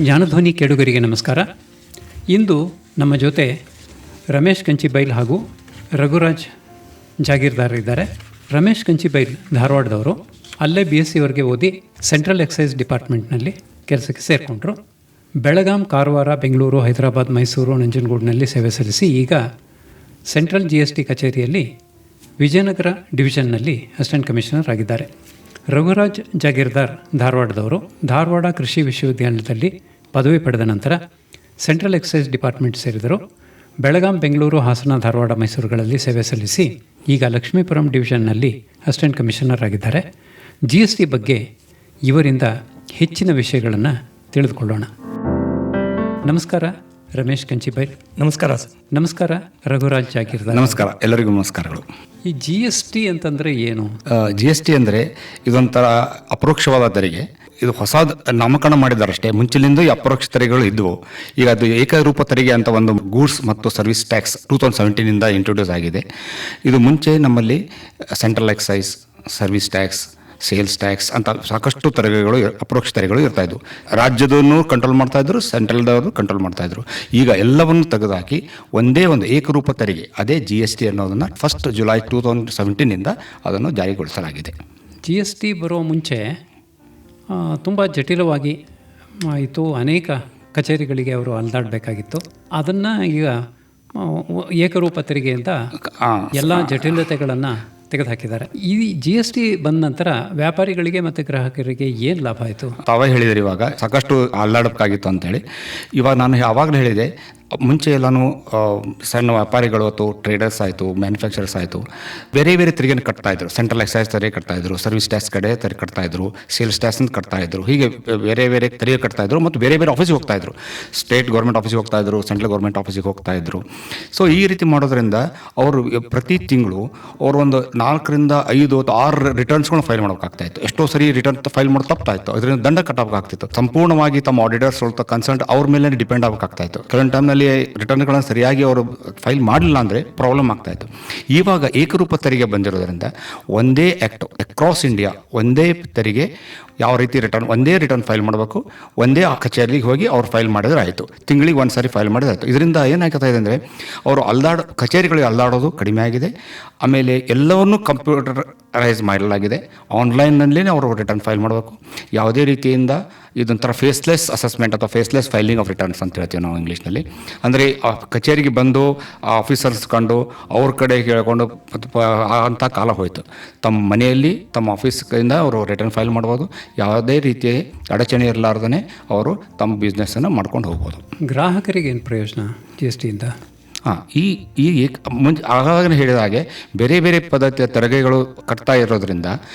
ಜ್ಞಾನಧ್ವನಿ ಕೇಳುಗರಿಗೆ ನಮಸ್ಕಾರ. ಇಂದು ನಮ್ಮ ಜೊತೆ ರಮೇಶ್ ಕಂಚಿಬೈಲ್ ಹಾಗೂ ರಘುರಾಜ್ ಜಾಗೀರ್ದಾರ್ ಇದ್ದಾರೆ. ರಮೇಶ್ ಕಂಚಿಬೈಲ್ ಧಾರವಾಡದವರು. ಅಲ್ಲೇ BSc ವರೆಗೆ ಓದಿ ಸೆಂಟ್ರಲ್ ಎಕ್ಸೈಸ್ ಡಿಪಾರ್ಟ್ಮೆಂಟ್ನಲ್ಲಿ ಕೆಲಸಕ್ಕೆ ಸೇರಿಕೊಂಡ್ರು. ಬೆಳಗಾಂ, ಕಾರವಾರ, ಬೆಂಗಳೂರು, ಹೈದರಾಬಾದ್, ಮೈಸೂರು, ನಂಜನಗೂಡಿನಲ್ಲಿ ಸೇವೆ ಸಲ್ಲಿಸಿ ಈಗ ಸೆಂಟ್ರಲ್ GST ಕಚೇರಿಯಲ್ಲಿ ವಿಜಯನಗರ ಡಿವಿಷನ್ನಲ್ಲಿ ಅಸಿಸ್ಟೆಂಟ್ ಕಮಿಷನರ್ ಆಗಿದ್ದಾರೆ. ರಘುರಾಜ್ ಜಾಗೀರ್ದಾರ್ ಧಾರವಾಡದವರು. ಧಾರವಾಡ ಕೃಷಿ ವಿಶ್ವವಿದ್ಯಾಲಯದಲ್ಲಿ ಪದವಿ ಪಡೆದ ನಂತರ ಸೆಂಟ್ರಲ್ ಎಕ್ಸೈಸ್ ಡಿಪಾರ್ಟ್ಮೆಂಟ್ ಸೇರಿದರು. ಬೆಳಗಾಂ, ಬೆಂಗಳೂರು, ಹಾಸನ, ಧಾರವಾಡ, ಮೈಸೂರುಗಳಲ್ಲಿ ಸೇವೆ ಸಲ್ಲಿಸಿ ಈಗ ಲಕ್ಷ್ಮೀಪುರಂ ಡಿವಿಷನ್ನಲ್ಲಿ ಅಸಿಸ್ಟೆಂಟ್ ಕಮಿಷನರ್ ಆಗಿದ್ದಾರೆ. GST ಬಗ್ಗೆ ಇವರಿಂದ ಹೆಚ್ಚಿನ ವಿಷಯಗಳನ್ನು ತಿಳಿದುಕೊಳ್ಳೋಣ. ನಮಸ್ಕಾರ ರಮೇಶ್ ಕಂಚಿಬೈಲ್. ನಮಸ್ಕಾರ ಸರ್. ನಮಸ್ಕಾರ ರಘುರಾಜ್ ಜಾಗೀರ್ದಾರ್. ನಮಸ್ಕಾರ, ಎಲ್ಲರಿಗೂ ನಮಸ್ಕಾರಗಳು. ಈ GST ಅಂತಂದರೆ ಏನು? GST ಅಂದರೆ ಇದೊಂಥರ ಅಪರೋಕ್ಷವಾದ ತೆರಿಗೆ. ಇದು ಹೊಸ ನಾಮಕರಣ ಮಾಡಿದಾರಷ್ಟೇ. ಮುಂಚಿನಿಂದ ಈ ಅಪರೋಕ್ಷ ತೆರಿಗೆಗಳು ಇದ್ದವು. ಈಗ ಅದು ಏಕರೂಪ ತೆರಿಗೆ ಅಂತ ಒಂದು ಗೂಡ್ಸ್ ಮತ್ತು ಸರ್ವಿಸ್ ಟ್ಯಾಕ್ಸ್ 2017 ಇಂಟ್ರೊಡ್ಯೂಸ್ ಆಗಿದೆ. ಇದು ಮುಂಚೆ ನಮ್ಮಲ್ಲಿ central exercise, service tax, sales tax ಅಂತ ಸಾಕಷ್ಟು ತೆರಿಗೆಗಳು, ಅಪರೋಕ್ಷ ತೆರಿಗೆಗಳು ಇರ್ತಾಯಿದ್ವು. ರಾಜ್ಯದನ್ನು ಕಂಟ್ರೋಲ್ ಮಾಡ್ತಾಯಿದ್ರು, ಸೆಂಟ್ರಲ್ದವರು ಕಂಟ್ರೋಲ್ ಮಾಡ್ತಾಯಿದ್ರು. ಈಗ ಎಲ್ಲವನ್ನು ತೆಗೆದುಹಾಕಿ ಒಂದೇ ಒಂದು ಏಕರೂಪ ತೆರಿಗೆ, ಅದೇ GST ಅನ್ನೋದನ್ನು 1 ಜುಲೈ 2017 ಅದನ್ನು ಜಾರಿಗೊಳಿಸಲಾಗಿದೆ. GST ಬರೋ ಮುಂಚೆ ತುಂಬ ಜಟಿಲವಾಗಿ ಆಯಿತು. ಅನೇಕ ಕಚೇರಿಗಳಿಗೆ ಅವರು ಅಲ್ದಾಡಬೇಕಾಗಿತ್ತು. ಅದನ್ನು ಈಗ ಏಕರೂಪ ತೆರಿಗೆಯಿಂದ ಎಲ್ಲ ಜಟಿಲತೆಗಳನ್ನು ತೆಗೆದುಹಾಕಿದ್ದಾರೆ. ಈ GST ಬಂದ ನಂತರ ವ್ಯಾಪಾರಿಗಳಿಗೆ ಮತ್ತು ಗ್ರಾಹಕರಿಗೆ ಏನು ಲಾಭ ಆಯಿತು? ತಾವೇ ಹೇಳಿದರೆ ಇವಾಗ ಸಾಕಷ್ಟು ಅಲ್ಲಾಡಬೇಕಾಗಿತ್ತು ಅಂತೇಳಿ. ಇವಾಗ ನಾನು ಯಾವಾಗಲೂ ಹೇಳಿದೆ, ಮುಂಚೆ ಎಲ್ಲನೂ ಸಣ್ಣ ವ್ಯಾಪಾರಿಗಳು ಅಥವಾ ಟ್ರೇಡರ್ಸ್ ಆಯಿತು, ಮ್ಯಾನುಫ್ಯಾಕ್ಚರರ್ಸ್ ಆಯಿತು, ಬೇರೆ ಬೇರೆ ತೆರಿಗೆನ ಕಟ್ತಾಯಿದ್ರು. ಸೆಂಟ್ರಲ್ ಎಕ್ಸೈಸ್ ತೆರಿಗೆ ಕಟ್ತಾಯಿದ್ರು, ಸರ್ವಿಸ್ ಟ್ಯಾಕ್ಸ್ ಕಡೆ ತೆರಿಗೆ ಕಟ್ತಾಯಿದ್ರು, ಸೇಲ್ಸ್ ಟ್ಯಾಕ್ಸ್ ಅಂತ ಕಟ್ತಾಯಿದ್ರು. ಹೀಗೆ ಬೇರೆ ಬೇರೆ ತೆರಿಗೆ ಕಟ್ತಾಯಿದ್ರು ಮತ್ತು ಬೇರೆ ಬೇರೆ ಆಫೀಸಿಗೆ ಹೋಗ್ತಾಯಿದ್ರು. ಸ್ಟೇಟ್ ಗೌರ್ಮೆಂಟ್ ಆಫೀಸಿಗೆ ಹೋಗ್ತಾಯಿದ್ರು, ಸೆಂಟ್ರಲ್ ಗೌರ್ಮೆಂಟ್ ಆಫೀಸಿಗೆ ಹೋಗ್ತಾಯಿದ್ರು. ಸೊ ಈ ರೀತಿ ಮಾಡೋದ್ರಿಂದ ಅವರು ಪ್ರತಿ ತಿಂಗಳು ಅವರು ಒಂದು 4 ರಿಂದ 5 ಅಥವಾ 6 ರಿಟರ್ನ್ಸ್ಗಳನ್ನ ಫೈಲ್ ಮಾಡೋಕ್ಕಾಗ್ತಾಯಿತ್ತು. ಎಷ್ಟೋ ಸರಿ ರಿಟರ್ನ್ ಫೈಲ್ ಮಾಡಿ ತಪ್ಪಾಯಿತು, ಅದರಿಂದ ದಂಡ ಕಟ್ಟಬೇಕಾಗ್ತಿತ್ತು. ಸಂಪೂರ್ಣವಾಗಿ ತಮ್ಮ ಆಡಿಟರ್ಸ್ ಕನ್ಸಲ್ಟ್ ಅವ್ರ ಮೇಲೆ ಡಿಪೆಂಡ್ ಆಗಬೇಕಾಗ್ತಾಯಿತ್ತು. ಕರೆಂಟ್ ಟೈಮ್ನಲ್ಲಿ ರಿಟರ್ನ್ಗಳನ್ನು ಸರಿಯಾಗಿ ಅವರು ಫೈಲ್ ಮಾಡಲಿಲ್ಲ ಅಂದರೆ ಪ್ರಾಬ್ಲಮ್ ಆಗ್ತಾಯಿತ್ತು. ಇವಾಗ ಏಕರೂಪ ತೆರಿಗೆ ಬಂದಿರೋದ್ರಿಂದ ಒಂದೇ ಆ್ಯಕ್ಟ್ ಅಕ್ರಾಸ್ ಇಂಡಿಯಾ, ಒಂದೇ ತೆರಿಗೆ ಯಾವ ರೀತಿ ಒಂದೇ ರಿಟರ್ನ್ ಫೈಲ್ ಮಾಡಬೇಕು, ಒಂದೇ ಕಚೇರಿಗೆ ಹೋಗಿ ಅವ್ರು ಫೈಲ್ ಮಾಡಿದ್ರೆ ಆಯಿತು. ತಿಂಗಳಿಗೆ ಒಂದು ಸಾರಿ ಫೈಲ್ ಮಾಡಿದ್ರೆ ಆಯಿತು. ಇದರಿಂದ ಏನಾಗ್ತಾ ಇದೆ ಅಂದರೆ ಅವರು ಕಚೇರಿಗಳಿಗೆ ಅಲ್ದಾಡೋದು ಕಡಿಮೆ ಆಗಿದೆ. ಆಮೇಲೆ ಎಲ್ಲವನ್ನೂ ಕಂಪ್ಯೂಟರೈಸ್ ಮಾಡಲಾಗಿದೆ. ಆನ್ಲೈನ್ನಲ್ಲಿ ಅವರು ರಿಟರ್ನ್ ಫೈಲ್ ಮಾಡಬೇಕು. ಯಾವುದೇ ರೀತಿಯಿಂದ ಇದೊಂಥರ ಫೇಸ್ಲೆಸ್ ಅಸೆಸ್ಮೆಂಟ್ ಅಥವಾ ಫೇಸ್ಲೆಸ್ ಫೈಲಿಂಗ್ ಆಫ್ ರಿಟರ್ನ್ಸ್ ಅಂತ ಹೇಳ್ತೀವಿ ನಾವು ಇಂಗ್ಲೀಷ್ನಲ್ಲಿ. ಅಂದರೆ ಕಚೇರಿಗೆ ಬಂದು ಆಫೀಸರ್ಸ್ ಕಂಡು ಅವ್ರ ಕಡೆ ಕೇಳಿಕೊಂಡು ಅಂಥ ಕಾಲ ಹೋಯಿತು. ತಮ್ಮ ಮನೆಯಲ್ಲಿ ತಮ್ಮ ಆಫೀಸ್ಯಿಂದ ಅವರು ರಿಟರ್ನ್ ಫೈಲ್ ಮಾಡ್ಬೋದು. ಯಾವುದೇ ರೀತಿಯ ಅಡಚಣೆ ಇರಲಾರ್ದೇ ಅವರು ತಮ್ಮ ಬಿಸ್ನೆಸ್ಸನ್ನು ಮಾಡ್ಕೊಂಡು ಹೋಗ್ಬೋದು. ಗ್ರಾಹಕರಿಗೆ ಏನು ಪ್ರಯೋಜನ GSTಯಿಂದ? ಈ ಮುಂಚೆ ಆಗಾಗ ಹೇಳಿದ ಹಾಗೆ ಬೇರೆ ಬೇರೆ ಪದ್ಧತಿಯ ತೆರಿಗೆಗಳು ಕಟ್ತಾ ಇರೋದ್ರಿಂದ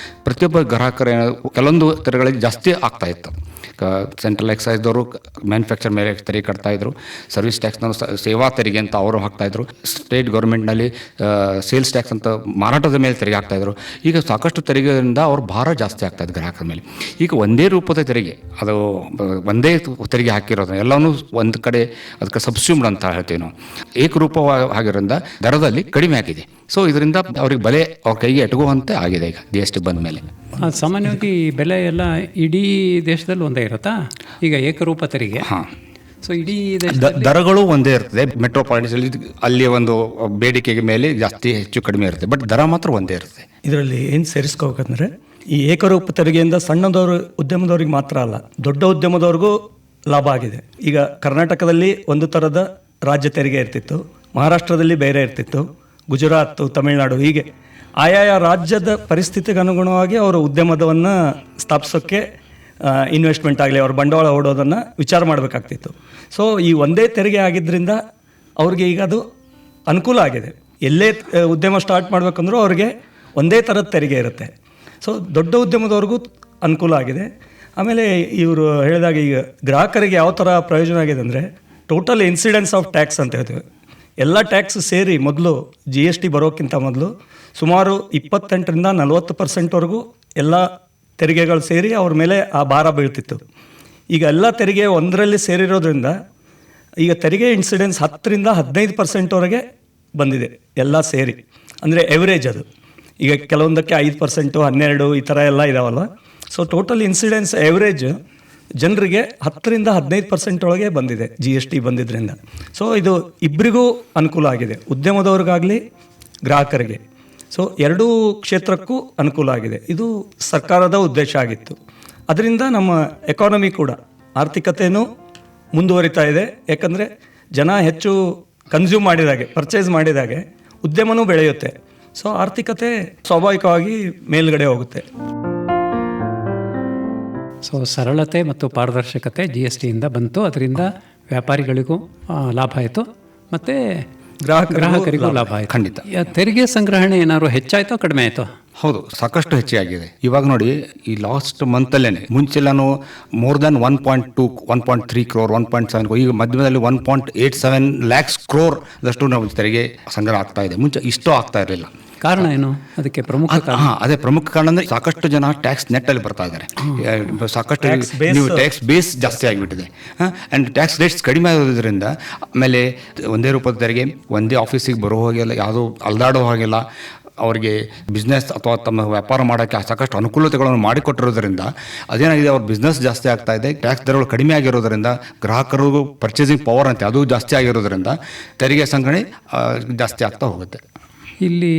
ಪ್ರತಿಯೊಬ್ಬ ಗ್ರಾಹಕರ ಕೆಲವೊಂದು ತೆರಿಗೆಗಳಿಗೆ ಜಾಸ್ತಿ ಆಗ್ತಾಯಿತ್ತು. ಸೆಂಟ್ರಲ್ ಎಕ್ಸೈಸ್ದವರು ಮ್ಯಾನುಫ್ಯಾಕ್ಚರ್ ಮೇಲೆ ತೆರಿಗೆ ಕಟ್ತಾಯಿದ್ರು. ಸರ್ವಿಸ್ ಟ್ಯಾಕ್ಸ್ನವರು ಸೇವಾ ತೆರಿಗೆ ಅಂತ ಅವರು ಹಾಕ್ತಾಯಿದ್ರು. ಸ್ಟೇಟ್ ಗೌರ್ಮೆಂಟ್ನಲ್ಲಿ ಸೇಲ್ಸ್ ಟ್ಯಾಕ್ಸ್ ಅಂತ ಮಾರಾಟದ ಮೇಲೆ ತೆರಿಗೆ ಹಾಕ್ತಾಯಿದ್ರು. ಈಗ ಸಾಕಷ್ಟು ತೆರಿಗೆಯಿಂದ ಅವ್ರ ಭಾರ ಜಾಸ್ತಿ ಆಗ್ತಾಯಿತ್ತು ಗ್ರಾಹಕರ ಮೇಲೆ. ಈಗ ಒಂದೇ ರೂಪದ ತೆರಿಗೆ, ಅದು ಒಂದೇ ತೆರಿಗೆ ಹಾಕಿರೋದು ಎಲ್ಲವೂ ಒಂದು ಕಡೆ ಅದಕ್ಕೆ ಸಬ್ಸ್ಯೂಮ್ಡ್ ಅಂತ ಹೇಳ್ತೀವಿ ನಾವು. ಏಕರೂಪ ಆಗಿರೋದ್ರಿಂದ ದರದಲ್ಲಿ ಕಡಿಮೆ ಆಗಿದೆ. ಸೊ ಇದರಿಂದ ಅವ್ರಿಗೆ ಬೆಲೆ ಅವ್ರ ಕೈಗೆ ಎಟುಗುವಂತೆ ಆಗಿದೆ ಈಗ GST ಬಂದ ಮೇಲೆ. ಸಾಮಾನ್ಯವಾಗಿ ಬೆಲೆ ಎಲ್ಲ ಇಡೀ ದೇಶದಲ್ಲಿ ಒಂದೇ ಇರುತ್ತಾ? ಈಗ ಏಕರೂಪ ತೆರಿಗೆ. ಸೊ ಇಡೀ ದರಗಳು ಒಂದೇ ಇರ್ತದೆ. ಮೆಟ್ರೋಪಾಲಿಟನ್ಸಲ್ಲಿ ಅಲ್ಲಿ ಒಂದು ಬೇಡಿಕೆಗೆ ಮೇಲೆ ಜಾಸ್ತಿ ಹೆಚ್ಚು ಕಡಿಮೆ ಇರುತ್ತೆ, ಬಟ್ ದರ ಮಾತ್ರ ಒಂದೇ ಇರುತ್ತೆ. ಇದರಲ್ಲಿ ಏನು ಸೇರಿಸ್ಕೋಬೇಕಂದ್ರೆ, ಈ ಏಕರೂಪ ತೆರಿಗೆಯಿಂದ ಸಣ್ಣದವರು ಉದ್ಯಮದವ್ರಿಗೆ ಮಾತ್ರ ಅಲ್ಲ, ದೊಡ್ಡ ಉದ್ಯಮದವ್ರಿಗೂ ಲಾಭ ಆಗಿದೆ. ಈಗ ಕರ್ನಾಟಕದಲ್ಲಿ ಒಂದು ಥರದ ರಾಜ್ಯ ತೆರಿಗೆ ಇರ್ತಿತ್ತು, ಮಹಾರಾಷ್ಟ್ರದಲ್ಲಿ ಬೇರೆ ಇರ್ತಿತ್ತು, ಗುಜರಾತ್, ತಮಿಳುನಾಡು, ಹೀಗೆ ಆಯಾಯ ರಾಜ್ಯದ ಪರಿಸ್ಥಿತಿಗೆ ಅನುಗುಣವಾಗಿ ಅವರ ಉದ್ಯಮದವನ್ನು ಸ್ಥಾಪಿಸೋಕ್ಕೆ ಇನ್ವೆಸ್ಟ್ಮೆಂಟ್ ಆಗಲಿ, ಅವ್ರ ಬಂಡವಾಳ ಹೂಡೋದನ್ನು ವಿಚಾರ ಮಾಡಬೇಕಾಗ್ತಿತ್ತು. ಸೊ ಈ ಒಂದೇ ತೆರಿಗೆ ಆಗಿದ್ದರಿಂದ ಅವ್ರಿಗೆ ಈಗ ಅದು ಅನುಕೂಲ ಆಗಿದೆ. ಎಲ್ಲೇ ಉದ್ಯಮ ಸ್ಟಾರ್ಟ್ ಮಾಡಬೇಕಂದ್ರೂ ಅವ್ರಿಗೆ ಒಂದೇ ಥರದ ತೆರಿಗೆ ಇರುತ್ತೆ. ಸೊ ದೊಡ್ಡ ಉದ್ಯಮದವ್ರಿಗೂ ಅನುಕೂಲ ಆಗಿದೆ. ಆಮೇಲೆ ಇವರು ಹೇಳಿದಾಗ ಈಗ ಗ್ರಾಹಕರಿಗೆ ಯಾವ ಥರ ಪ್ರಯೋಜನ ಆಗಿದೆ ಅಂದರೆ, ಟೋಟಲ್ ಇನ್ಸಿಡೆನ್ಸ್ ಆಫ್ ಟ್ಯಾಕ್ಸ್ ಅಂತ ಹೇಳ್ತೀವಿ. ಎಲ್ಲ ಟ್ಯಾಕ್ಸ್ ಸೇರಿ ಮೊದಲು GST ಬರೋಕ್ಕಿಂತ ಮೊದಲು ಸುಮಾರು 28ರಿಂದ 40% ಎಲ್ಲ ತೆರಿಗೆಗಳು ಸೇರಿ ಅವ್ರ ಮೇಲೆ ಆ ಭಾರ ಬೀಳ್ತಿತ್ತು. ಈಗ ಎಲ್ಲ ತೆರಿಗೆ ಒಂದರಲ್ಲಿ ಸೇರಿರೋದ್ರಿಂದ ಈಗ ತೆರಿಗೆ ಇನ್ಸಿಡೆನ್ಸ್ 10ರಿಂದ 15% ಬಂದಿದೆ ಎಲ್ಲ ಸೇರಿ. ಅಂದರೆ ಎವರೇಜ್ ಅದು. ಈಗ ಕೆಲವೊಂದಕ್ಕೆ 5%, 12 ಈ ಥರ ಎಲ್ಲ ಇದಾವಲ್ವ. ಸೊ ಟೋಟಲ್ ಇನ್ಸಿಡೆನ್ಸ್ ಎವರೇಜ್ ಜನರಿಗೆ 10-15% ಒಳಗೆ ಬಂದಿದೆ GST ಬಂದಿದ್ದರಿಂದ. ಸೊ ಇದು ಇಬ್ಬರಿಗೂ ಅನುಕೂಲ ಆಗಿದೆ, ಉದ್ಯಮದವ್ರಿಗಾಗಲಿ ಗ್ರಾಹಕರಿಗೆ. ಸೊ ಎರಡೂ ಕ್ಷೇತ್ರಕ್ಕೂ ಅನುಕೂಲ ಆಗಿದೆ. ಇದು ಸರ್ಕಾರದ ಉದ್ದೇಶ ಆಗಿತ್ತು. ಅದರಿಂದ ನಮ್ಮ ಎಕಾನಮಿ ಕೂಡ ಆರ್ಥಿಕತೆಯೂ ಮುಂದುವರಿತಾ ಇದೆ. ಯಾಕಂದರೆ ಜನ ಹೆಚ್ಚು ಕನ್ಸ್ಯೂಮ್ ಮಾಡಿದಾಗೆ, ಪರ್ಚೇಸ್ ಮಾಡಿದಾಗೆ ಉದ್ಯಮನೂ ಬೆಳೆಯುತ್ತೆ. ಸೊ ಆರ್ಥಿಕತೆ ಸ್ವಾಭಾವಿಕವಾಗಿ ಮೇಲ್ಗಡೆ ಹೋಗುತ್ತೆ. ಸೊ ಸರಳತೆ ಮತ್ತು ಪಾರದರ್ಶಕತೆ GSTಯಿಂದ ಬಂತು. ಅದರಿಂದ ವ್ಯಾಪಾರಿಗಳಿಗೂ ಲಾಭ ಆಯಿತು ಮತ್ತು ಗ್ರಾಹಕರಿಗೂ ಲಾಭ ಆಯಿತು. ಖಂಡಿತ. ತೆರಿಗೆ ಸಂಗ್ರಹಣೆ ಏನಾದ್ರು ಹೆಚ್ಚಾಯಿತೋ ಕಡಿಮೆ ಆಯಿತೋ? ಹೌದು, ಸಾಕಷ್ಟು ಹೆಚ್ಚಾಗಿದೆ. ಇವಾಗ ನೋಡಿ, ಈ ಲಾಸ್ಟ್ ಮಂತಲ್ಲೇ ಮುಂಚೆಲ್ಲಾನು ಮೋರ್ ದ್ಯಾನ್ 1.2, 1.3 crore, 1.7 ಈಗ ಮಧ್ಯದಲ್ಲಿ 1.87 lakhs crore ದಷ್ಟು ನಾವು ತೆರಿಗೆ ಸಂಗ್ರಹ ಆಗ್ತಾ ಇದೆ. ಮುಂಚೆ ಇಷ್ಟೋ ಆಗ್ತಾ ಇರಲಿಲ್ಲ. ಕಾರಣ ಏನು? ಅದಕ್ಕೆ ಪ್ರಮುಖ ಅದೇ ಪ್ರಮುಖ ಕಾರಣ ಅಂದರೆ ಸಾಕಷ್ಟು ಜನ ಟ್ಯಾಕ್ಸ್ ನೆಟ್ಟಲ್ಲಿ ಬರ್ತಾ ಇದ್ದಾರೆ. ಸಾಕಷ್ಟು ನೀವು ಟ್ಯಾಕ್ಸ್ ಬೇಸ್ ಜಾಸ್ತಿ ಆಗಿಬಿಟ್ಟಿದೆ ಆ್ಯಂಡ್ ಟ್ಯಾಕ್ಸ್ ರೇಟ್ಸ್ ಕಡಿಮೆ ಆಗೋದ್ರಿಂದ ಆಮೇಲೆ ಒಂದೇ ರೂಪದ ತೆರಿಗೆ ಒಂದೇ ಆಫೀಸಿಗೆ ಬರೋ ಹಾಗೆಲ್ಲ, ಯಾವುದೋ ಅಲ್ದಾಡೋ ಹಾಗೆಲ್ಲ ಅವರಿಗೆ ಬಿಸ್ನೆಸ್ ಅಥವಾ ತಮ್ಮ ವ್ಯಾಪಾರ ಮಾಡೋಕ್ಕೆ ಸಾಕಷ್ಟು ಅನುಕೂಲತೆಗಳನ್ನು ಮಾಡಿಕೊಟ್ಟಿರೋದ್ರಿಂದ ಅದೇನಾಗಿದೆ, ಅವ್ರ ಬಿಸ್ನೆಸ್ ಜಾಸ್ತಿ ಆಗ್ತಾ ಇದೆ. ಟ್ಯಾಕ್ಸ್ ದರಗಳು ಕಡಿಮೆ ಆಗಿರೋದ್ರಿಂದ ಗ್ರಾಹಕರಿಗೂ ಪರ್ಚೇಸಿಂಗ್ ಪವರ್ ಅಂತ ಅದು ಜಾಸ್ತಿ ಆಗಿರೋದ್ರಿಂದ ತೆರಿಗೆ ಸಂಗ್ರಹಣೆ ಜಾಸ್ತಿ ಆಗ್ತಾ ಹೋಗುತ್ತೆ. ಇಲ್ಲಿ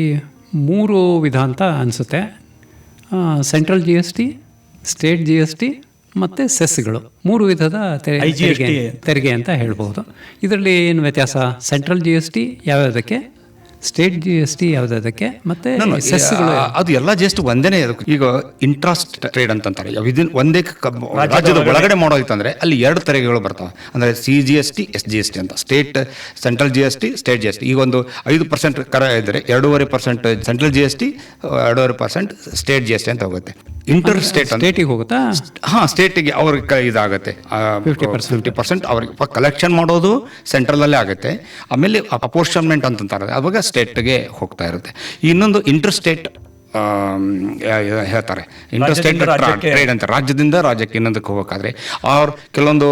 3 ವಿಧ ಅಂತ ಅನಿಸುತ್ತೆ. ಸೆಂಟ್ರಲ್ GST, ಸ್ಟೇಟ್ GST ಮತ್ತು ಸೆಸ್ಗಳು, 3 ವಿಧದ ತೆರಿಗೆ ಅಂತ ಹೇಳ್ಬೋದು. ಇದರಲ್ಲಿ ಏನು ವ್ಯತ್ಯಾಸ? ಸೆಂಟ್ರಲ್ GST ಯಾವ್ಯಾವುದಕ್ಕೆ, ಸ್ಟೇಟ್ GST ಯಾವುದಕ್ಕೆ, ಮತ್ತೆ ಸೆಸ್ಗಳು? ಅದು ಎಲ್ಲ ಜಸ್ಟ್ ಒಂದೇನೇ. ಈಗ ಇಂಟ್ರಾಸ್ಟ್ ಟ್ರೇಡ್ ಅಂತಂತಾರೆ, ಒಂದೇ ರಾಜ್ಯದ ಒಳಗಡೆ ಮಾಡೋದಿತ್ತಂದ್ರೆ ಅಲ್ಲಿ 2 ತೆರಿಗೆಗಳು ಬರ್ತವೆ. ಅಂದರೆ CGST, SGST ಅಂತ. State central GST, state GST. ಈಗ ಒಂದು 5% ಕರ ಇದ್ದರೆ 2.5% ಸೆಂಟ್ರಲ್ GST, 2.5% ಸ್ಟೇಟ್ GST ಅಂತ ಹೋಗುತ್ತೆ. ಇಂಟರ್ ಸ್ಟೇಟಿಗೆ ಹೋಗುತ್ತಾ? ಹಾಂ, ಸ್ಟೇಟಿಗೆ ಅವ್ರಿಗೆ ಇದಾಗುತ್ತೆ 50% ಅವ್ರಿಗೆ ಕಲೆಕ್ಷನ್ ಮಾಡೋದು ಸೆಂಟ್ರಲಲ್ಲೇ ಆಗುತ್ತೆ. ಆಮೇಲೆ ಅಪೋರ್ಷನ್ಮೆಂಟ್ ಅಂತಂತಾರೆ, ಅವಾಗ ಸ್ಟೇಟ್ಗೆ ಹೋಗ್ತಾ ಇರುತ್ತೆ. ಇನ್ನೊಂದು ಇಂಟರ್ ಸ್ಟೇಟ್ ಹೇಳ್ತಾರೆ, ಇಂಟರ್ ಸ್ಟೇಟ್ ಟ್ರೇಡ್ ಅಂತ. ರಾಜ್ಯದಿಂದ ರಾಜ್ಯಕ್ಕೆ ಇನ್ನೊಂದಕ್ಕೆ ಹೋಗಬೇಕಾದ್ರೆ ಅವ್ರು ಕೆಲವೊಂದು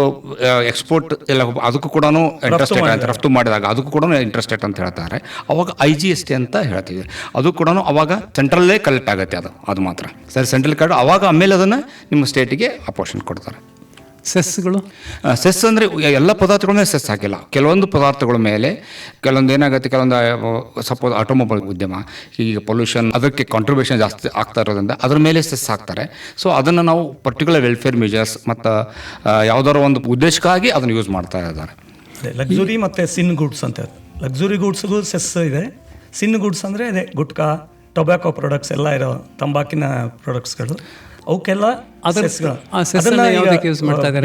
ಎಕ್ಸ್ಪೋರ್ಟ್ ಎಲ್ಲ ಅದಕ್ಕೂ ಕೂಡ ಇಂಟರ್ ಸ್ಟೇಟ್ ಅಂತ, ರಫ್ತು ಮಾಡಿದಾಗ ಅದಕ್ಕೂ ಕೂಡ ಇಂಟರ್ ಸ್ಟೇಟ್ ಅಂತ ಹೇಳ್ತಾರೆ. ಅವಾಗ IGST ಅಂತ ಹೇಳ್ತೀವಿ. ಅದು ಕೂಡ ಅವಾಗ ಸೆಂಟ್ರಲ್ಲೇ ಕಲೆಕ್ಟ್ ಆಗುತ್ತೆ. ಅದು ಮಾತ್ರ ಸರಿ ಸೆಂಟ್ರಲ್ ಕಾರ್ಡ್. ಅವಾಗ ಆಮೇಲೆ ಅದನ್ನು ನಿಮ್ಮ ಸ್ಟೇಟಿಗೆ ಅಪೋರ್ಷನ್ ಕೊಡ್ತಾರೆ. ಸೆಸ್ಗಳು? ಸೆಸ್ ಅಂದರೆ ಎಲ್ಲ ಪದಾರ್ಥಗಳ ಮೇಲೆ ಸೆಸ್ ಹಾಕಿಲ್ಲ. ಕೆಲವೊಂದು ಪದಾರ್ಥಗಳ ಮೇಲೆ ಕೆಲವೊಂದು ಏನಾಗುತ್ತೆ, ಕೆಲವೊಂದು ಸಪೋಸ್ ಆಟೋಮೊಬೈಲ್ ಉದ್ಯಮ, ಈಗ ಪೊಲ್ಯೂಷನ್ ಅದಕ್ಕೆ ಕಾಂಟ್ರಿಬ್ಯೂಷನ್ ಜಾಸ್ತಿ ಆಗ್ತಾ ಇರೋದ್ರಿಂದ ಅದ್ರ ಮೇಲೆ ಸೆಸ್ ಹಾಕ್ತಾರೆ. ಸೊ ಅದನ್ನು ನಾವು ಪರ್ಟಿಕ್ಯುಲರ್ ವೆಲ್ಫೇರ್ ಮೆಜರ್ಸ್ ಮತ್ತು ಯಾವುದಾದ್ರು ಒಂದು ಉದ್ದೇಶಕ್ಕಾಗಿ ಅದನ್ನು ಯೂಸ್ ಮಾಡ್ತಾ ಇದ್ದಾರೆ. ಲಕ್ಸುರಿ ಮತ್ತು ಸಿನ್ ಗುಡ್ಸ್ ಅಂತ. ಲಕ್ಸುರಿ ಗುಡ್ಸ್ಗೂ ಸೆಸ್ ಇದೆ. ಸಿನ್ ಗುಡ್ಸ್ ಅಂದರೆ ಅದೇ ಗುಟ್ಕಾ, ಟೊಬ್ಯಾಕೋ ಪ್ರಾಡಕ್ಟ್ಸ್ ಎಲ್ಲ ಇರೋ ತಂಬಾಕಿನ ಪ್ರಾಡಕ್ಟ್ಸ್ಗಳು, ಅವಕ್ಕೆಲ್ಲ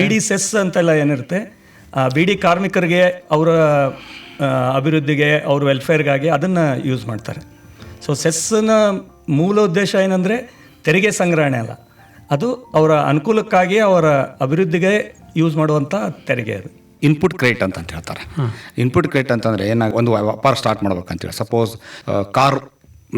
ಬಿಡಿ ಸೆಸ್ ಅಂತೆಲ್ಲ ಏನಿರುತ್ತೆ, ಬಿಡಿ ಕಾರ್ಮಿಕರಿಗೆ ಅವರ ಅಭಿವೃದ್ಧಿಗೆ, ಅವ್ರ ವೆಲ್ಫೇರ್ಗಾಗಿ ಅದನ್ನು ಯೂಸ್ ಮಾಡ್ತಾರೆ. ಸೊ ಸೆಸ್ನ ಮೂಲ ಉದ್ದೇಶ ಏನಂದರೆ ತೆರಿಗೆ ಸಂಗ್ರಹಣೆ ಅಲ್ಲ, ಅದು ಅವರ ಅನುಕೂಲಕ್ಕಾಗಿ ಅವರ ಅಭಿವೃದ್ಧಿಗೆ ಯೂಸ್ ಮಾಡುವಂಥ ತೆರಿಗೆ. ಅದು ಇನ್ಪುಟ್ ಕ್ರೆಡಿಟ್ ಅಂತ ಹೇಳ್ತಾರೆ. ಇನ್ಪುಟ್ ಕ್ರೆಡಿಟ್ ಅಂತಂದರೆ ಒಂದು ವ್ಯಾಪಾರ ಸ್ಟಾರ್ಟ್ ಮಾಡ್ಬೇಕಂತೇಳಿ, ಸಪೋಸ್ ಕಾರ್